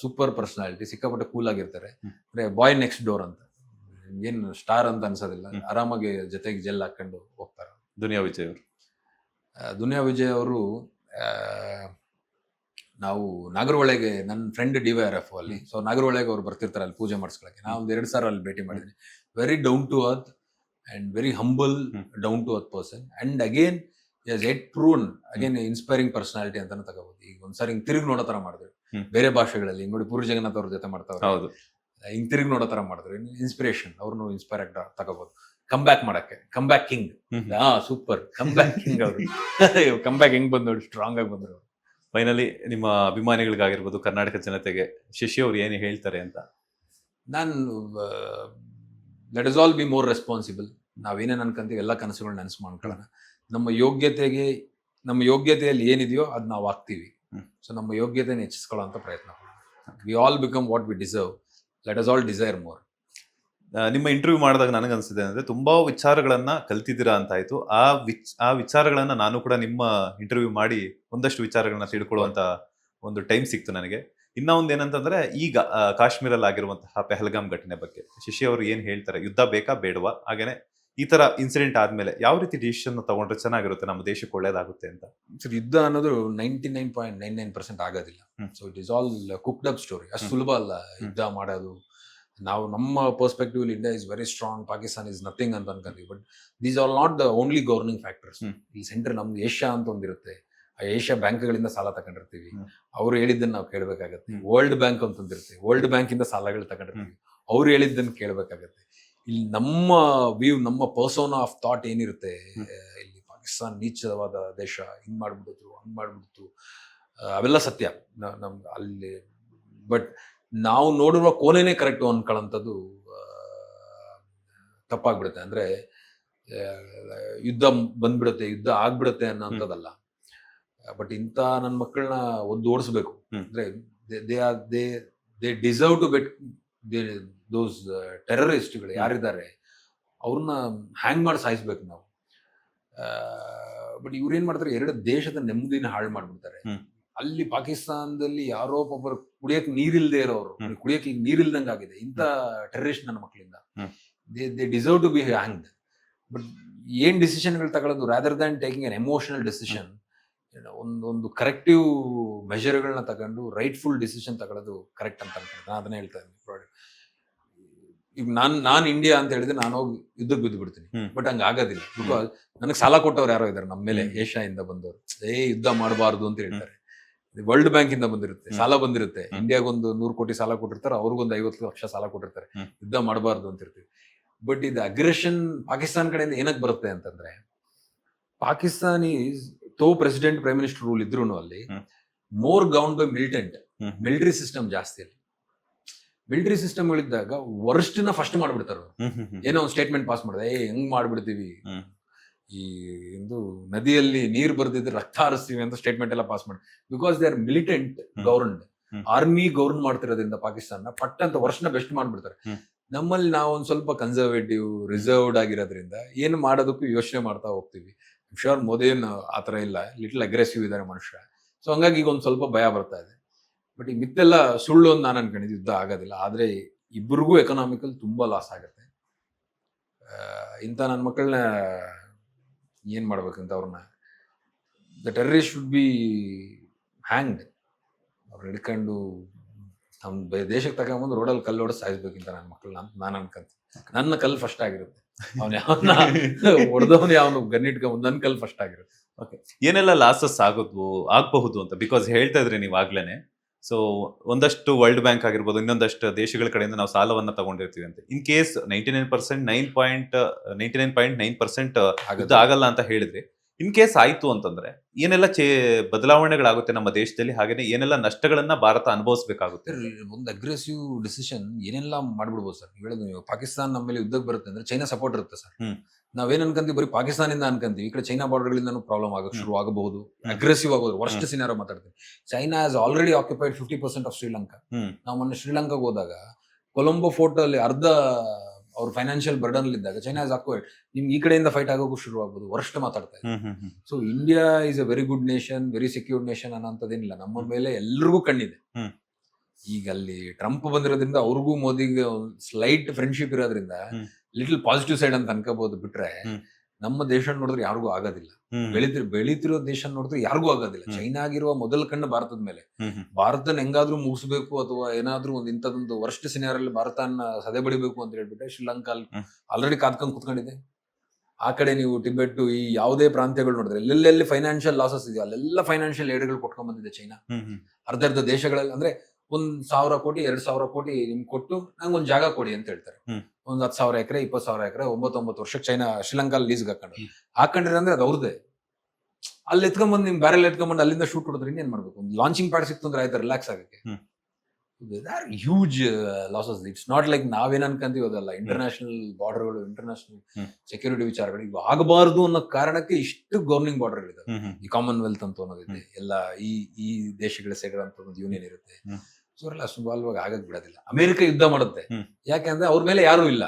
ಸೂಪರ್ ಪರ್ಸನಾಲಿಟಿ, ಸಿಕ್ಕಾಪಟ್ಟೆ ಕೂಲ್ ಆಗಿರ್ತಾರೆ. ಅಂದ್ರೆ ಬಾಯ್ ನೆಕ್ಸ್ಟ್ ಡೋರ್ ಅಂತ, ಏನು ಸ್ಟಾರ್ ಅಂತ ಅನ್ಸೋದಿಲ್ಲ, ಆರಾಮಾಗಿ ಜೊತೆಗೆ ಜೆಲ್ ಹಾಕೊಂಡು ಹೋಗ್ತಾರೆ. ದುನಿಯಾ ವಿಜಯ್ ಅವರು. ದುನಿಯಾ ವಿಜಯ್ ಅವರು, ನಾವು ನಾಗರಹೊಳೆಗೆ, ನನ್ನ ಫ್ರೆಂಡ್ DYRF ಅಲ್ಲಿ, ಸೊ ನಾಗರಹೊಳೆಗೆ ಅವ್ರು ಬರ್ತಿರ್ತಾರೆ ಅಲ್ಲಿ ಪೂಜೆ ಮಾಡಿಸ್ಕೊಳಕ್ಕೆ. ನಾವು 2 ಸಾರಿ ಅಲ್ಲಿ ಭೇಟಿ ಮಾಡಿದ್ದೀನಿ. Very down to earth and very humble, down to earth person. And again at prune again inspiring personality ಅಂತಾನೆ ತಗೋಬಹುದು. ಈಗ ಒಂದ್ಸಾರಿ ಹಿಂಗ್ ತಿರುಗಿ ನೋಡೋ ತರ ಮಾಡಿದ್ರು ಬೇರೆ ಭಾಷೆಗಳಲ್ಲಿ. ಹಿಂಗ್ ನೋಡಿ ಪೂರಿ ಜಗನ್ನಾಥ್ ಅವ್ರ ಜೊತೆ ಮಾಡ್ತಾವ್ರೆ, ಹಿಂಗ್ ತಿರುಗಿ ನೋಡೋ ತರ ಮಾಡಿದ್ರು. ಇನ್ಸ್ಪಿರೇಷನ್, ಅವ್ರನ್ನು ಇನ್ಸ್ಪೈರ್ ಆಗಿ ತಗೋಬಹುದು. ಕಮ್ ಬ್ಯಾಕ್ ಮಾಡಕ್ಕೆ, come back king. Super, come back king ಅವರು. ಕಮ್ ಬ್ಯಾಕ್ ಹೆಂಗ್ ಬಂದ್ ನೋಡಿ, ಸ್ಟ್ರಾಂಗ್ ಆಗಿ ಬಂದ್ರು. ಫೈನಲಿ ನಿಮ್ಮ ಅಭಿಮಾನಿಗಳಿಗಾಗಿರ್ಬೋದು, ಕರ್ನಾಟಕ ಜನತೆಗೆ ಶಶಿ ಅವ್ರು ಏನು ಹೇಳ್ತಾರೆ ಅಂತ? ನಾನು let us all be more responsible. ನಾವೇನೇನು ಅನ್ಕೊಂತೀವಿ ಎಲ್ಲ ಕನಸುಗಳನ್ನ ನೆನಸು ಮಾಡ್ಕೊಳ್ಳೋಣ. ನಮ್ಮ ಯೋಗ್ಯತೆಯಲ್ಲಿ ಏನಿದೆಯೋ ಅದು ನಾವು ಆಗ್ತೀವಿ. ಸೊ ನಮ್ಮ ಯೋಗ್ಯತೆನ ಹೆಚ್ಚಿಸ್ಕೊಳ್ಳೋ ಪ್ರಯತ್ನ ಮಾಡೋಣ. We all become what we deserve. Let us all desire more. ನಿಮ್ಮ ಇಂಟರ್ವ್ಯೂ ಮಾಡಿದಾಗ ನನಗನ್ಸಿದೆ ಅಂದ್ರೆ ತುಂಬಾ ವಿಚಾರಗಳನ್ನ ಕಲ್ತಿದ್ದೀರಾ ಅಂತ ಆಯ್ತು. ಆ ವಿಚಾರಗಳನ್ನ ನಾನು ಕೂಡ ನಿಮ್ಮ ಇಂಟರ್ವ್ಯೂ ಮಾಡಿ ಒಂದಷ್ಟು ವಿಚಾರಗಳನ್ನ ತಿಳ್ಕೊಳ್ಳುವಂತ ಒಂದು ಟೈಮ್ ಸಿಕ್ತು ನನಗೆ. ಇನ್ನ ಒಂದ್ ಏನಂತಂದ್ರೆ, ಈಗ ಕಾಶ್ಮೀರಲ್ಲಿ ಆಗಿರುವಂತಹ ಪೆಹಲ್ಗಾಮ್ ಘಟನೆ ಬಗ್ಗೆ ಶಶಿ ಅವರು ಏನ್ ಹೇಳ್ತಾರೆ? ಯುದ್ಧ ಬೇಕಾ ಬೇಡವಾ? ಹಾಗೇನೆ ಈ ತರ ಇನ್ಸಿಡೆಂಟ್ ಆದ್ಮೇಲೆ ಯಾವ ರೀತಿ ಡಿಸಿಷನ್ ತಗೊಂಡ್ರೆ ಚೆನ್ನಾಗಿರುತ್ತೆ, ನಮ್ಮ ದೇಶಕ್ಕೆ ಒಳ್ಳೇದಾಗುತ್ತೆ ಅಂತ? ಸರ್, ಯುದ್ಧ ಅನ್ನೋದು 99.99% ಆಗೋದಿಲ್ಲ. So it is all cooked up story. ಅಷ್ಟು ಸುಲಭ ಅಲ್ಲ ಯುದ್ಧ ಮಾಡೋದು. ನಾವು ನಮ್ಮ perspective India is very strong, Pakistan is nothing ಅಂತ ಅನ್ಕೊಂತೀವಿ. But these are not the only governing factors. ಈ ಸೆಂಟರ್ ನಮ್ದು ಏಷ್ಯಾ ಅಂತ ಒಂದಿರುತ್ತೆ. ಆ ಏಷ್ಯಾ ಬ್ಯಾಂಕ್ಗಳಿಂದ ಸಾಲ ತಗೊಂಡಿರ್ತೀವಿ. ಅವ್ರು ಹೇಳಿದ್ದನ್ನು ನಾವು ಕೇಳಬೇಕಾಗತ್ತೆ. ವರ್ಲ್ಡ್ ಬ್ಯಾಂಕ್ ಅಂತಂದಿರುತ್ತೆ. ವರ್ಲ್ಡ್ ಬ್ಯಾಂಕ್ ಇಂದ ಸಾಲಗಳು ತಗೊಂಡಿರ್ತೀವಿ. ಅವ್ರು ಹೇಳಿದ್ದನ್ನು ಕೇಳಬೇಕಾಗತ್ತೆ. ಇಲ್ಲಿ ನಮ್ಮ ವ್ಯೂ, ನಮ್ಮ ಪರ್ಸೋನಾ ಆಫ್ ಥಾಟ್ ಏನಿರುತ್ತೆ, ಇಲ್ಲಿ ಪಾಕಿಸ್ತಾನ ನೀಚವಾದ ದೇಶ, ಹಿಂಗ್ ಮಾಡ್ಬಿಡುತ್ತು, ಹಂಗ್ ಮಾಡ್ಬಿಡ್ತು, ಅವೆಲ್ಲ ಸತ್ಯ ನಮ್ಗೆ ಅಲ್ಲಿ. ಬಟ್ ನಾವು ನೋಡಿರುವ ಕೋಣೆನೇ ಕರೆಕ್ಟು ಅನ್ಕೊಳ್ಳೋಂಥದ್ದು ತಪ್ಪಾಗ್ಬಿಡುತ್ತೆ. ಅಂದ್ರೆ ಯುದ್ಧ ಬಂದ್ಬಿಡುತ್ತೆ, ಯುದ್ಧ ಆಗ್ಬಿಡುತ್ತೆ ಅನ್ನೋಂಥದ್ದಲ್ಲ. ಬಟ್ ಇಂಥ ನನ್ನ ಮಕ್ಕಳನ್ನ ಓಡಿಸ್ಬೇಕು ಅಂದ್ರೆ they deserve to get those ಟೆರರಿಸ್ಟ್ಗಳು ಯಾರಿದ್ದಾರೆ ಅವ್ರನ್ನ ಹ್ಯಾಂಗ್ ಮಾಡಿ ಸಾಯಿಸ್ಬೇಕು ನಾವು. ಬಟ್ ಇವ್ರೇನ್ ಮಾಡ್ತಾರೆ, ಎರಡು ದೇಶದ ನೆಮ್ಮದಿನ ಹಾಳು ಮಾಡ್ಬಿಡ್ತಾರೆ. ಅಲ್ಲಿ ಪಾಕಿಸ್ತಾನದಲ್ಲಿ ಯಾರೋ ಒಬ್ಬರು ಕುಡಿಯಕ್ಕೆ ನೀರಿಲ್ದೇ ಇರೋರು, ಕುಡಿಯಕ್ಕೆ ಈಗ ನೀರಿಲ್ದಂಗೆ ಆಗಿದೆ ಇಂಥ ಟೆರರಿಸ್ಟ್ ನನ್ನ ಮಕ್ಕಳಿಂದ. They deserve to be hanged. But ಏನ್ ಡಿಸಿಷನ್ಗಳು ತಗೊಳ್ಳೋದು, rather than taking an emotional decision, ಒಂದು ಕರೆಕ್ಟಿವ್ ಮೆಷರ್ಗಳನ್ನ ತಗೊಂಡು ರೈಟ್ಫುಲ್ ಡಿಸಿಷನ್ ತಗೊಳ್ಳೋದು ಕರೆಕ್ಟ್ ಅಂತ ಅನ್ಕೊಂಡೆ. ನಾನು ಅದನ್ನೇ ಹೇಳ್ತಾ ಇದ್ದೀನಿ. ಈಗ ನಾನು ಇಂಡಿಯಾ ಅಂತ ಹೇಳಿದ್ರೆ ನಾನು ಹೋಗಿ ಯುದ್ಧಕ್ಕೆ ಬಿದ್ದು ಬಿಡ್ತೀನಿ. ಬಟ್ ಹಂಗ ಆಗೋದಿಲ್ಲ. ಬಿಕಾಸ್ ನನಗೆ ಸಾಲ ಕೊಟ್ಟವ್ರು ಯಾರೋ ಇದ್ದಾರೆ ನಮ್ಮ ಮೇಲೆ, ಏಷ್ಯಾದಿಂದ ಬಂದವರು. ಯುದ್ಧ ಮಾಡಬಾರ್ದು ಅಂತ ಹೇಳ್ತಾರೆ. ವರ್ಲ್ಡ್ ಬ್ಯಾಂಕ್ ಇಂದ ಬಂದಿರುತ್ತೆ, ಸಾಲ ಬಂದಿರುತ್ತೆ. ಇಂಡಿಯಾಗೊಂದು 100 ಕೋಟಿ ಸಾಲ ಕೊಟ್ಟಿರ್ತಾರೆ, ಅವ್ರಿಗೊಂದು 50 ಲಕ್ಷ ಸಾಲ ಕೊಟ್ಟಿರ್ತಾರೆ. ಯುದ್ಧ ಮಾಡಬಾರ್ದು ಅಂತ ಇರ್ತೀವಿ. ಬಟ್ ಇದು ಅಗ್ರೆಷನ್ ಪಾಕಿಸ್ತಾನ ಕಡೆಯಿಂದ ಏನಕ್ಕೆ ಬರುತ್ತೆ ಅಂತಂದ್ರೆ, Pakistani president prime minister rule ಇದ್ರು ಅಲ್ಲಿ more governed by militant, military system ಜಾಸ್ತಿ. ಅಲ್ಲಿ ಮಿಲಿಟರಿ ಸಿಸ್ಟಮ್ಗಳಿದ್ದಾಗ ವರ್ಸ್ಟ್ನ ಫಸ್ಟ್ ಮಾಡ್ಬಿಡ್ತಾರೆ. ಏನೋ ಒಂದು ಸ್ಟೇಟ್ಮೆಂಟ್ ಪಾಸ್ ಮಾಡಿದೆ, ಹೆಂಗ್ ಮಾಡ್ಬಿಡ್ತೀವಿ, ಈ ಒಂದು ನದಿಯಲ್ಲಿ ನೀರು ಬರ್ದಿದ್ರೆ ರಕ್ತ ಹರಿಸ್ತೀವಿ ಅಂತ ಸ್ಟೇಟ್ಮೆಂಟ್ ಎಲ್ಲ ಪಾಸ್ ಮಾಡಿ. Because they are militant governed, army govern ಮಾಡ್ತಿರೋದ್ರಿಂದ ಪಾಕಿಸ್ತಾನ ಪಟ್ ಅಂತ ವರ್ಷನ ಬೆಸ್ಟ್ ಮಾಡ್ಬಿಡ್ತಾರೆ. ನಮ್ಮಲ್ಲಿ ನಾವು ಒಂದ್ ಸ್ವಲ್ಪ ಕನ್ಸರ್ವೇಟಿವ್, ರಿಸರ್ವ್ಡ್ ಆಗಿರೋದ್ರಿಂದ ಏನು ಮಾಡೋದಕ್ಕೂ ಯೋಚನೆ ಮಾಡ್ತಾ ಹೋಗ್ತೀವಿ. ಶೋರ್ ಮೋದಿ ಏನು ಆತರ ಇಲ್ಲ, ಲಿಟಲ್ ಅಗ್ರೆಸಿವ್ ಇದ್ದಾರೆ ಮನುಷ್ಯ. ಸೊ ಹಂಗಾಗಿ ಈಗ ಒಂದ್ ಸ್ವಲ್ಪ ಭಯ ಬರ್ತಾ ಇದೆ. ಬಟ್ ಈ ಮಿತ್ತೆಲ್ಲ ಸುಳ್ಳು ಅಂತ ನಾನು ಅನ್ಕೊಂಡಿದ್ದು, ಯುದ್ಧ ಆಗೋದಿಲ್ಲ. ಆದ್ರೆ ಇಬ್ಬರಿಗೂ ಎಕನಾಮಿಕಲ್ ತುಂಬಾ ಲಾಸ್ ಆಗುತ್ತೆ. ಇಂಥ ನನ್ನ ಮಕ್ಕಳನ್ನ ಏನ್ ಮಾಡ್ಬೇಕಂತ, ಅವ್ರನ್ನ the terrorist should be hanged. ಅವ್ರು ಹಿಡ್ಕೊಂಡು ನಮ್ಮ ದೇಶಕ್ಕೆ ತಗೊಂಬಂದು ರೋಡಲ್ಲಿ ಕಲ್ಲು ಹೊಡೆದು ಸಾಯಿಸ್ಬೇಕಿಂತ ನನ್ನ ಮಕ್ಕಳನ್ನ ಅಂತ ನಾನು ಅನ್ಕೊಂತ. ನನ್ನ ಕಲ್ಲು ಫಸ್ಟ್ ಆಗಿರುತ್ತೆ. ಅವ್ನು ಯಾವನ್ನ ಹೊಡೆದವನು ಯಾವನು ಗನ್ನಿಟ್ಕೊಂಡ್ ನನ್ನ ಕಲ್ಲು ಫಸ್ಟ್ ಆಗಿರುತ್ತೆ. ಓಕೆ, ಏನೆಲ್ಲ ಲಾಸಸ್ ಆಗಬಹುದು ಅಂತ ಬಿಕಾಸ್ ಹೇಳ್ತಾ ಇದ್ರಿ ನೀವು ಆಗ್ಲೇನೆ. ಸೊ ಒಂದಷ್ಟು ವರ್ಲ್ಡ್ ಬ್ಯಾಂಕ್ ಆಗಿರ್ಬೋದು, ಇನ್ನೊಂದಷ್ಟು ದೇಶಗಳ ಕಡೆಯಿಂದ ನಾವು ಸಾಲವನ್ನ ತಗೊಂಡಿರ್ತೀವಿ ಅಂತ. ಇನ್ ಕೇಸ್ 99.9% ಆಗಲ್ಲ ಅಂತ ಹೇಳಿದ್ರಿ. ಇನ್ ಕೇಸ್ ಆಯ್ತು ಅಂತಂದ್ರೆ ಏನೆಲ್ಲ ಬದಲಾವಣೆಗಳಾಗುತ್ತೆ ನಮ್ಮ ದೇಶದಲ್ಲಿ, ಹಾಗೇನೆ ಏನೆಲ್ಲ ನಷ್ಟಗಳನ್ನ ಭಾರತ ಅನುಭವಿಸಬೇಕಾಗುತ್ತೆ? ಒಂದು ಅಗ್ರೆಸಿವ್ ಡಿಸಿಷನ್ ಏನೆಲ್ಲ ಮಾಡ್ಬಿಡ್ಬೋದು ಸರ್. ನೀವು ಪಾಕಿಸ್ತಾನ ನಮ್ಮ ಮೇಲೆ ಯುದ್ಧಕ್ಕೆ ಬರುತ್ತೆ ಅಂದ್ರೆ ಚೈನಾ ಸಪೋರ್ಟ್ ಇರುತ್ತೆ ಸರ್. ನಾವೇನ್ ಅನ್ಕೊಂತೀವಿ, ಬರೀ ಪಾಕಿಸ್ತಾನದಿಂದ ಅನ್ಕೊಂತೀವಿ. ಈ ಕಡೆ ಚೈನಾ ಬಾರ್ಡರ್ಗಳಿಂದ ಪ್ರಾಬ್ಲಮ್ ಆಗಕ್ಕೆ ಶುರು ಆಗಬಹುದು. ಅಗ್ರೆಸಿವ್ ಆಗೋದು ವರ್ಸ್ಟ್ ಸಿನಾರಿಯೋ ಮಾತಾಡ್ತೀವಿ. China has already occupied 50% of Sri Lanka. ನಾವು ಮೊನ್ನೆ ಶ್ರೀಲಂಕಾಗೆ ಹೋದಾಗ ಕೊಲಂಬೋ ಫೋರ್ಟ್ ಅಲ್ಲಿ ಅರ್ಧ ಅವ್ರ ಫೈನಾನ್ಷಿಯಲ್ ಬರ್ಡನ್ ಇದ್ದಾಗ ಚೈನಾ ಹ್ಯಾಸ್ ಆಕ್ಯುಪೈಡ್. ನಿಮ್ಗೆ ಈ ಕಡೆಯಿಂದ ಫೈಟ್ ಆಗೋಕ್ಕೂ ಶುರು ಆಗ್ಬೋದು. ವರ್ಸ್ಟ್ ಮಾತಾಡ್ತಾ ಇದೆ. So India is a very good nation, very secured nation ಅನ್ನೋಂಥದ್ದೇನಿಲ್ಲ. ನಮ್ಮ ಮೇಲೆ ಎಲ್ರಿಗೂ ಕಣ್ಣಿದೆ. ಈಗ ಅಲ್ಲಿ ಟ್ರಂಪ್ ಬಂದಿರೋದ್ರಿಂದ ಅವ್ರಿಗೂ ಮೋದಿಗೆ ಸ್ಲೈಟ್ ಫ್ರೆಂಡ್ಶಿಪ್ ಇರೋದ್ರಿಂದ ಲಿಟಲ್ ಪಾಸಿಟಿವ್ ಸೈಡ್ ಅಂತ ಅನ್ಕೋಬಹುದು. ಬಿಟ್ರೆ ನಮ್ಮ ದೇಶ ನೋಡಿದ್ರೆ ಯಾರಿಗೂ ಆಗೋದಿಲ್ಲ. ಬೆಳೀತಿರೋ ದೇಶ ನೋಡಿದ್ರೆ ಯಾರಿಗೂ ಆಗೋದಿಲ್ಲ. ಚೈನಾ ಆಗಿರುವ ಮೊದಲ ಕಣ್ಣು ಭಾರತದ ಮೇಲೆ. ಭಾರತನ ಹೆಂಗಾದ್ರೂ ಮುಗಿಸ್ಬೇಕು ಅಥವಾ ಏನಾದ್ರೂ ಒಂದು ಇಂಥದೊಂದು ವರ್ಸ್ಟ್ ಸಿನಾರಿಯಲ್ಲಿ ಭಾರತನ ಸದೆ ಬಡಿಬೇಕು ಅಂತ ಹೇಳ್ಬಿಟ್ಟೆ ಶ್ರೀಲಂಕಾ ಆಲ್ರೆಡಿ ಕಾದ್ಕೊಂಡು ಕುತ್ಕೊಂಡಿದೆ. ಆ ಕಡೆ ನೀವು ಟಿಬೆಟ್, ಈ ಯಾವುದೇ ಪ್ರಾಂತ್ಯಗಳು ನೋಡಿದ್ರೆ ಎಲ್ಲೆಲ್ಲಿ ಫೈನಾನ್ಷಿಯಲ್ ಲಾಸಸ್ ಇದೆಯೋ ಅಲ್ಲೆಲ್ಲ ಫೈನಾನ್ಷಿಯಲ್ ಏಡ್ಗಳು ಕೊಟ್ಕೊಂಡ್ ಬಂದಿದೆ ಚೈನಾ. ಅರ್ಧ ದೇಶಗಳಲ್ಲಿ ಅಂದ್ರೆ 1,000 ಕೋಟಿ 2,000 ಕೋಟಿ ನಿಮ್ಗೆ ಕೊಟ್ಟು ನಂಗೆ ಒಂದು ಜಾಗ ಕೊಡಿ ಅಂತ ಹೇಳ್ತಾರೆ. ಒಂದು 10,000 ಎಕರೆ 20,000 ಎಕರೆ 9 ವರ್ಷಕ್ಕೆ ಚೈನಾ ಶ್ರೀಲಂಕಾ ಲೀಸ್ಗೆ ಹಾಕೊಂಡಿರಿ ಅಂದ್ರೆ ಅದು ಅವ್ರದ್ದೇ. ಅಲ್ಲಿ ಎತ್ಕೊಂಡ್ಬಂದು ನಿಮ್ ಬ್ಯಾರೆಲ್ ಎತ್ಕೊಂಡ್ಬಂದು ಅಲ್ಲಿಂದ ಶೂಟ್ ಹೊಡೆದ್ರೆ ಇನ್ನೇನ್ ಮಾಡ್ಬೇಕು? ಒಂದು ಲಾಂಚಿಂಗ್ ಪ್ಯಾಡ್ ಸಿಕ್ತು ಅಂದ್ರೆ ಆಯ್ತು ರಿಲ್ಯಾಕ್ಸ್ ಆಗಕ್ಕೆ. Huge losses. It's not like ನಾವೇನ್ ಅನ್ಕೊಂತೀವಿ ಅದಲ್ಲ. ಇಂಟರ್ನ್ಯಾಷನಲ್ ಬಾರ್ಡರ್ಗಳು, ಇಂಟರ್ನ್ಯಾಷನಲ್ ಸೆಕ್ಯೂರಿಟಿ ವಿಚಾರಗಳು ಇವು ಆಗಬಾರ್ದು ಅನ್ನೋ ಕಾರಣಕ್ಕೆ ಇಷ್ಟು ಗವರ್ನಿಂಗ್ ಬಾರ್ಡರ್ಗಳಿದೆ. ಈ ಕಾಮನ್ವೆಲ್ತ್ ಅಂತ ಅನ್ನೋದಿದೆ, ಎಲ್ಲ ಈ ದೇಶಗಳ ಸೇರಿದಂತ ಒಂದು ಯೂನಿಯನ್ ಇರುತ್ತೆ. ಸೊ ಅವರೆಲ್ಲ ಸುಲಭವಾಗಿ ಆಗಕ್ ಬಿಡೋದಿಲ್ಲ. ಅಮೆರಿಕ ಯುದ್ಧ ಮಾಡುತ್ತೆ, ಯಾಕೆಂದ್ರೆ ಅವ್ರ ಮೇಲೆ ಯಾರು ಇಲ್ಲ,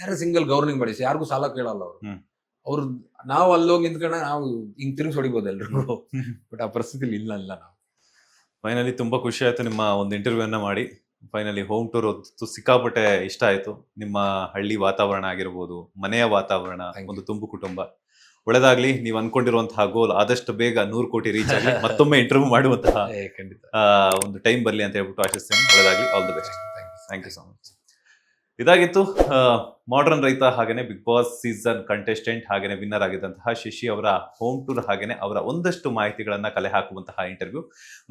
ಬೇರೆ ಸಿಂಗಲ್ ಗವರ್ನಿಂಗ್ ಬಾಡೀಸ್, ಯಾರಿಗೂ ಸಾಲ ಕೇಳಲ್ಲ ಅವ್ರು. ನಾವು ಅಲ್ಲೋಗಿ ನಿಂತ್ಕೊಂಡ ನಾವು ಹಿಂಗ್ ತಿರುಗಿಸ್ ಹೊಡಿಬೋದು ಎಲ್ರಿಗೂ, ಬಟ್ ಆ ಪರಿಸ್ಥಿತಿಲಿ ಇಲ್ಲ ನಾವು. ಫೈನಲಿ ತುಂಬಾ ಖುಷಿ ಆಯ್ತು ನಿಮ್ಮ ಒಂದು ಇಂಟರ್ವ್ಯೂನ ಮಾಡಿ. ಫೈನಲಿ ಹೋಮ್ ಟೂರ್ ಸಿಕ್ಕಾಪಟ್ಟೆ ಇಷ್ಟ ಆಯ್ತು. ನಿಮ್ಮ ಹಳ್ಳಿ ವಾತಾವರಣ ಆಗಿರ್ಬೋದು, ಮನೆಯ ವಾತಾವರಣ, ಒಂದು ತುಂಬು ಕುಟುಂಬ ಒಳ್ಳೆದಾಗ್ಲಿ. ನೀವು ಅನ್ಕೊಂಡಿರುವಂತಹ ಗೋಲ್ ಆದಷ್ಟು ಬೇಗ 100 ಕೋಟಿ ರೀಚ್ ಆಗಲಿ, ಮತ್ತೊಮ್ಮೆ ಇಂಟರ್ವ್ಯೂ ಮಾಡುವಂತಹ ಖಂಡಿತ ಒಂದು ಟೈಮ್ ಬರ್ಲಿ ಅಂತ ಹೇಳ್ಬಿಟ್ಟು ಆಶಿಸ್ತೇನೆ. ಒಳ್ಳೆದಾಗ್ಲಿ, all the best. Thank you so much. ಇದಾಗಿತ್ತು ಮಾಡರ್ನ್ ರೈತ ಹಾಗೇನೆ ಬಿಗ್ ಬಾಸ್ ಸೀಸನ್ ಕಂಟೆಸ್ಟೆಂಟ್ ಹಾಗೇನೆ ವಿನ್ನರ್ ಆಗಿದ್ದಂತಹ ಶಶಿ ಅವರ ಹೋಮ್ ಟೂರ್ ಹಾಗೇನೆ ಅವರ ಒಂದಷ್ಟು ಮಾಹಿತಿಗಳನ್ನ ಕಲೆ ಹಾಕುವಂತಹ ಇಂಟರ್ವ್ಯೂ.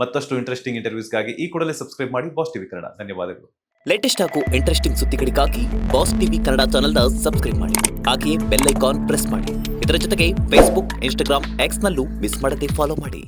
ಮತ್ತಷ್ಟು ಇಂಟ್ರೆಸ್ಟಿಂಗ್ ಇಂಟರ್ವ್ಯೂಸ್ಗಾಗಿ ಈ ಕೂಡಲೇ ಸಬ್ಸ್ಕ್ರೈಬ್ ಮಾಡಿ ಬಾಸ್ ಟಿವಿ ಕನ್ನಡ. ಧನ್ಯವಾದಗಳು. ಲೇಟೆಸ್ಟ್ ಹಾಗೂ ಇಂಟ್ರೆಸ್ಟಿಂಗ್ ಸುದ್ದಿಗಳಿಗಾಗಿ ಬಾಸ್ ಟಿವಿ ಕನ್ನಡ ಚಾನೆಲ್ನ ಸಬ್ಸ್ಕ್ರೈಬ್ ಮಾಡಿ. ಹಾಗೆಯೇ ಬೆಲ್ ಐಕಾನ್ ಪ್ರೆಸ್ ಮಾಡಿ. ಇದರ ಜೊತೆಗೆ ಫೇಸ್ಬುಕ್, ಇನ್ಸ್ಟಾಗ್ರಾಮ್, ಎಕ್ಸ್ ನಲ್ಲೂ ಮಿಸ್ ಮಾಡದೆ ಫಾಲೋ ಮಾಡಿ.